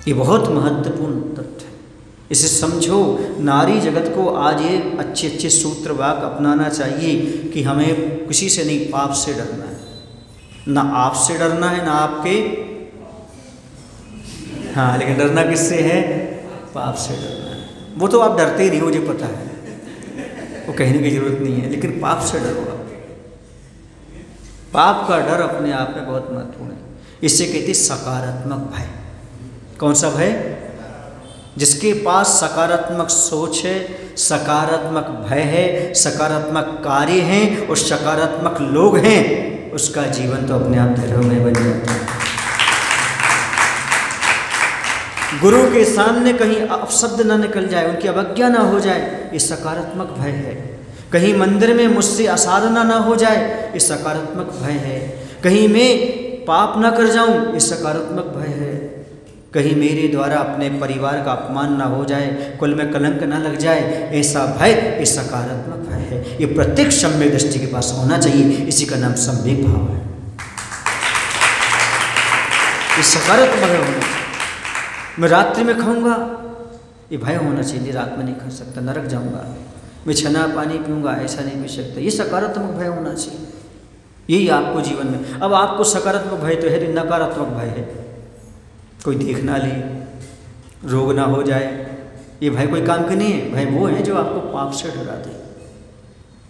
ये बहुत महत्वपूर्ण तथ्य है। इसे समझो। नारी जगत को आज ये अच्छे अच्छे सूत्र वाक्य अपनाना चाहिए कि हमें किसी से नहीं, पाप से डरना है। ना आपसे डरना है, ना आपके, हाँ, लेकिन डरना किससे है? पाप से डरना है। वो तो आप डरते ही नहीं, मुझे पता है, वो कहने की जरूरत नहीं है, लेकिन पाप से डरो आप। पाप का डर अपने आप में बहुत महत्वपूर्ण है। इससे कहते सकारात्मक भय। कौन सा भय? जिसके पास सकारात्मक सोच है, सकारात्मक भय है, सकारात्मक कार्य हैं और सकारात्मक लोग हैं, उसका जीवन तो अपने आप धर्ममय बन जाता है। गुरु के सामने कहीं अपशब्द ना निकल जाए, उनकी अवज्ञा ना हो जाए, ये सकारात्मक भय है। कहीं मंदिर में मुझसे असाधना ना हो जाए, ये सकारात्मक भय है। कहीं मैं पाप ना कर जाऊं, ये सकारात्मक भय है। कहीं मेरे द्वारा अपने परिवार का अपमान ना हो जाए, कुल में कलंक ना लग जाए, ऐसा भय ये सकारात्मक भय है। ये प्रत्येक सम्यक दृष्टि के पास होना चाहिए। इसी का नाम सम्यक भाव है। ये सकारात्मक भय होना चाहिए। मैं रात्रि में खाऊंगा, ये भय होना चाहिए, रात में नहीं खा सकता, नरक जाऊंगा। मैं छना पानी पीऊंगा, ऐसा नहीं पी सकता, ये सकारात्मक भय होना चाहिए। यही आपको जीवन में, अब आपको सकारात्मक भय तो है, नकारात्मक भय है। कोई देख ना ले, रोग ना हो जाए, ये भय कोई काम के नहीं है। भय वो है जो आपको पाप से डरा दे।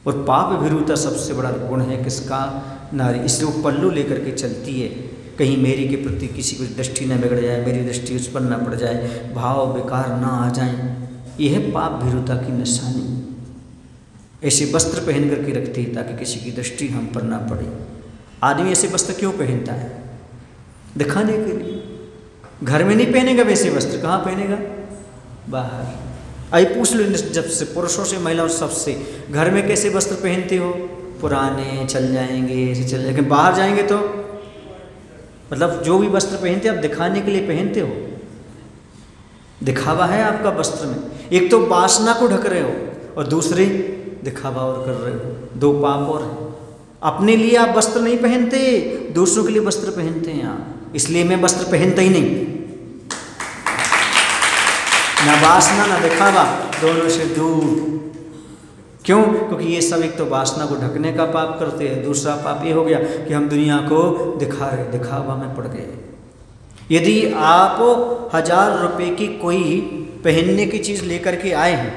और पाप भीरुता सबसे बड़ा गुण है किसका? नारी। इसलिए वो पल्लू लेकर के चलती है, कहीं मेरी के प्रति किसी को दृष्टि न बिगड़ जाए, मेरी दृष्टि उस पर न पड़ जाए, भाव विकार ना आ जाए। यह है पाप भीरुता की निशानी। ऐसे वस्त्र पहन करके रखते हैं ताकि किसी की दृष्टि हम पर ना पड़े। आदमी ऐसे वस्त्र क्यों पहनता है? दिखाने के लिए। घर में नहीं पहनेगा वैसे वस्त्र, कहाँ पहनेगा? बाहर। आई पूछ लो जब से, पुरुषों से महिलाओं सबसे, घर में कैसे वस्त्र पहनते हो? पुराने चल जाएंगे, ऐसे चल जाएंगे। बाहर जाएंगे तो मतलब जो भी वस्त्र पहनते आप दिखाने के लिए पहनते हो, दिखावा है आपका वस्त्र में। एक तो वासना को ढक रहे हो और दूसरे दिखावा और कर रहे हो, दो पाप और है। अपने लिए आप वस्त्र नहीं पहनते, दूसरों के लिए वस्त्र पहनते हैं आप। इसलिए मैं वस्त्र पहनता ही नहीं, ना वासना ना दिखावा, दोनों से दूर। क्यों? क्योंकि ये सब एक तो वासना को ढकने का पाप करते हैं, दूसरा पाप ये हो गया कि हम दुनिया को दिखा रहे, दिखावा में पड़ गए। यदि आप 1000 रुपये की कोई पहनने की चीज़ लेकर के आए हैं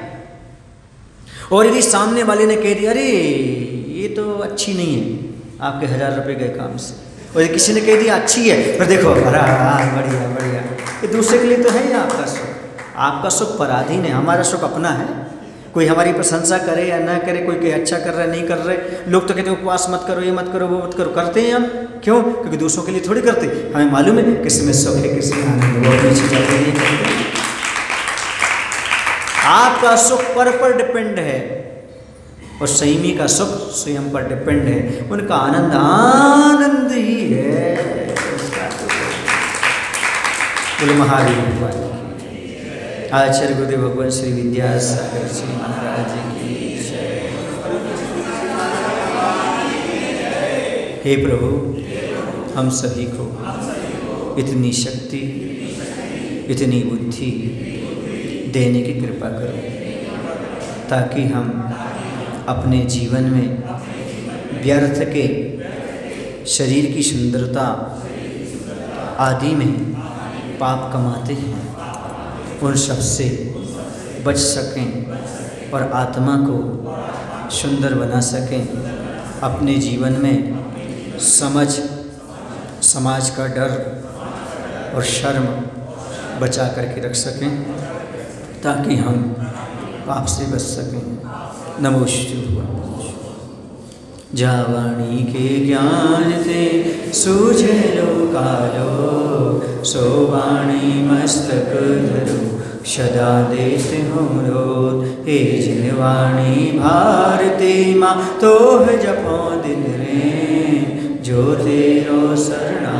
और यदि सामने वाले ने कह दिया अरे ये तो अच्छी नहीं है, आपके 1000 रुपये गए काम से, और यदि किसी ने कह दिया अच्छी है, फिर देखो अरे बढ़िया बढ़िया, ये दूसरे के लिए तो है ही आपका सुख। आपका सुख पराधीन है, हमारा सुख अपना है। कोई हमारी प्रशंसा करे या ना करे, कोई कहे अच्छा कर रहा है नहीं कर रहे, लोग तो कहते हैं उपवास मत करो, ये मत करो, वो मत करो, करते हैं हम। क्यों? क्योंकि दूसरों के लिए थोड़ी करते, हमें मालूम है किसी में सुख है, किसी में आनंद है, वो अपनी चीज़ के लिए करते हैं। आपका सुख पर डिपेंड है और संयमी का सुख स्वयं पर डिपेंड है। उनका आनंद आनंद ही है। बोले महावीर आचार्य गुरुदेव भगवान श्री विद्यासागर जी महाराज की जय। हे प्रभु, हम सभी को इतनी शक्ति, इतनी बुद्धि देने की कृपा करो ताकि हम अपने जीवन में व्यर्थ के शरीर की सुंदरता आदि में पाप कमाते हैं, उन सब से बच सकें और आत्मा को सुंदर बना सकें। अपने जीवन में समझ, समाज का डर और शर्म बचा करके रख सकें ताकि हम पाप से बच सकें। नमो शिवाय। जावाणी के ज्ञान ते सूझे लो कालो, सो वाणी मस्तक धरो सदा देते हो रोध। हे जिनवाणी भारती माँ तोह जपो दिन रे, जो तेरो शरणा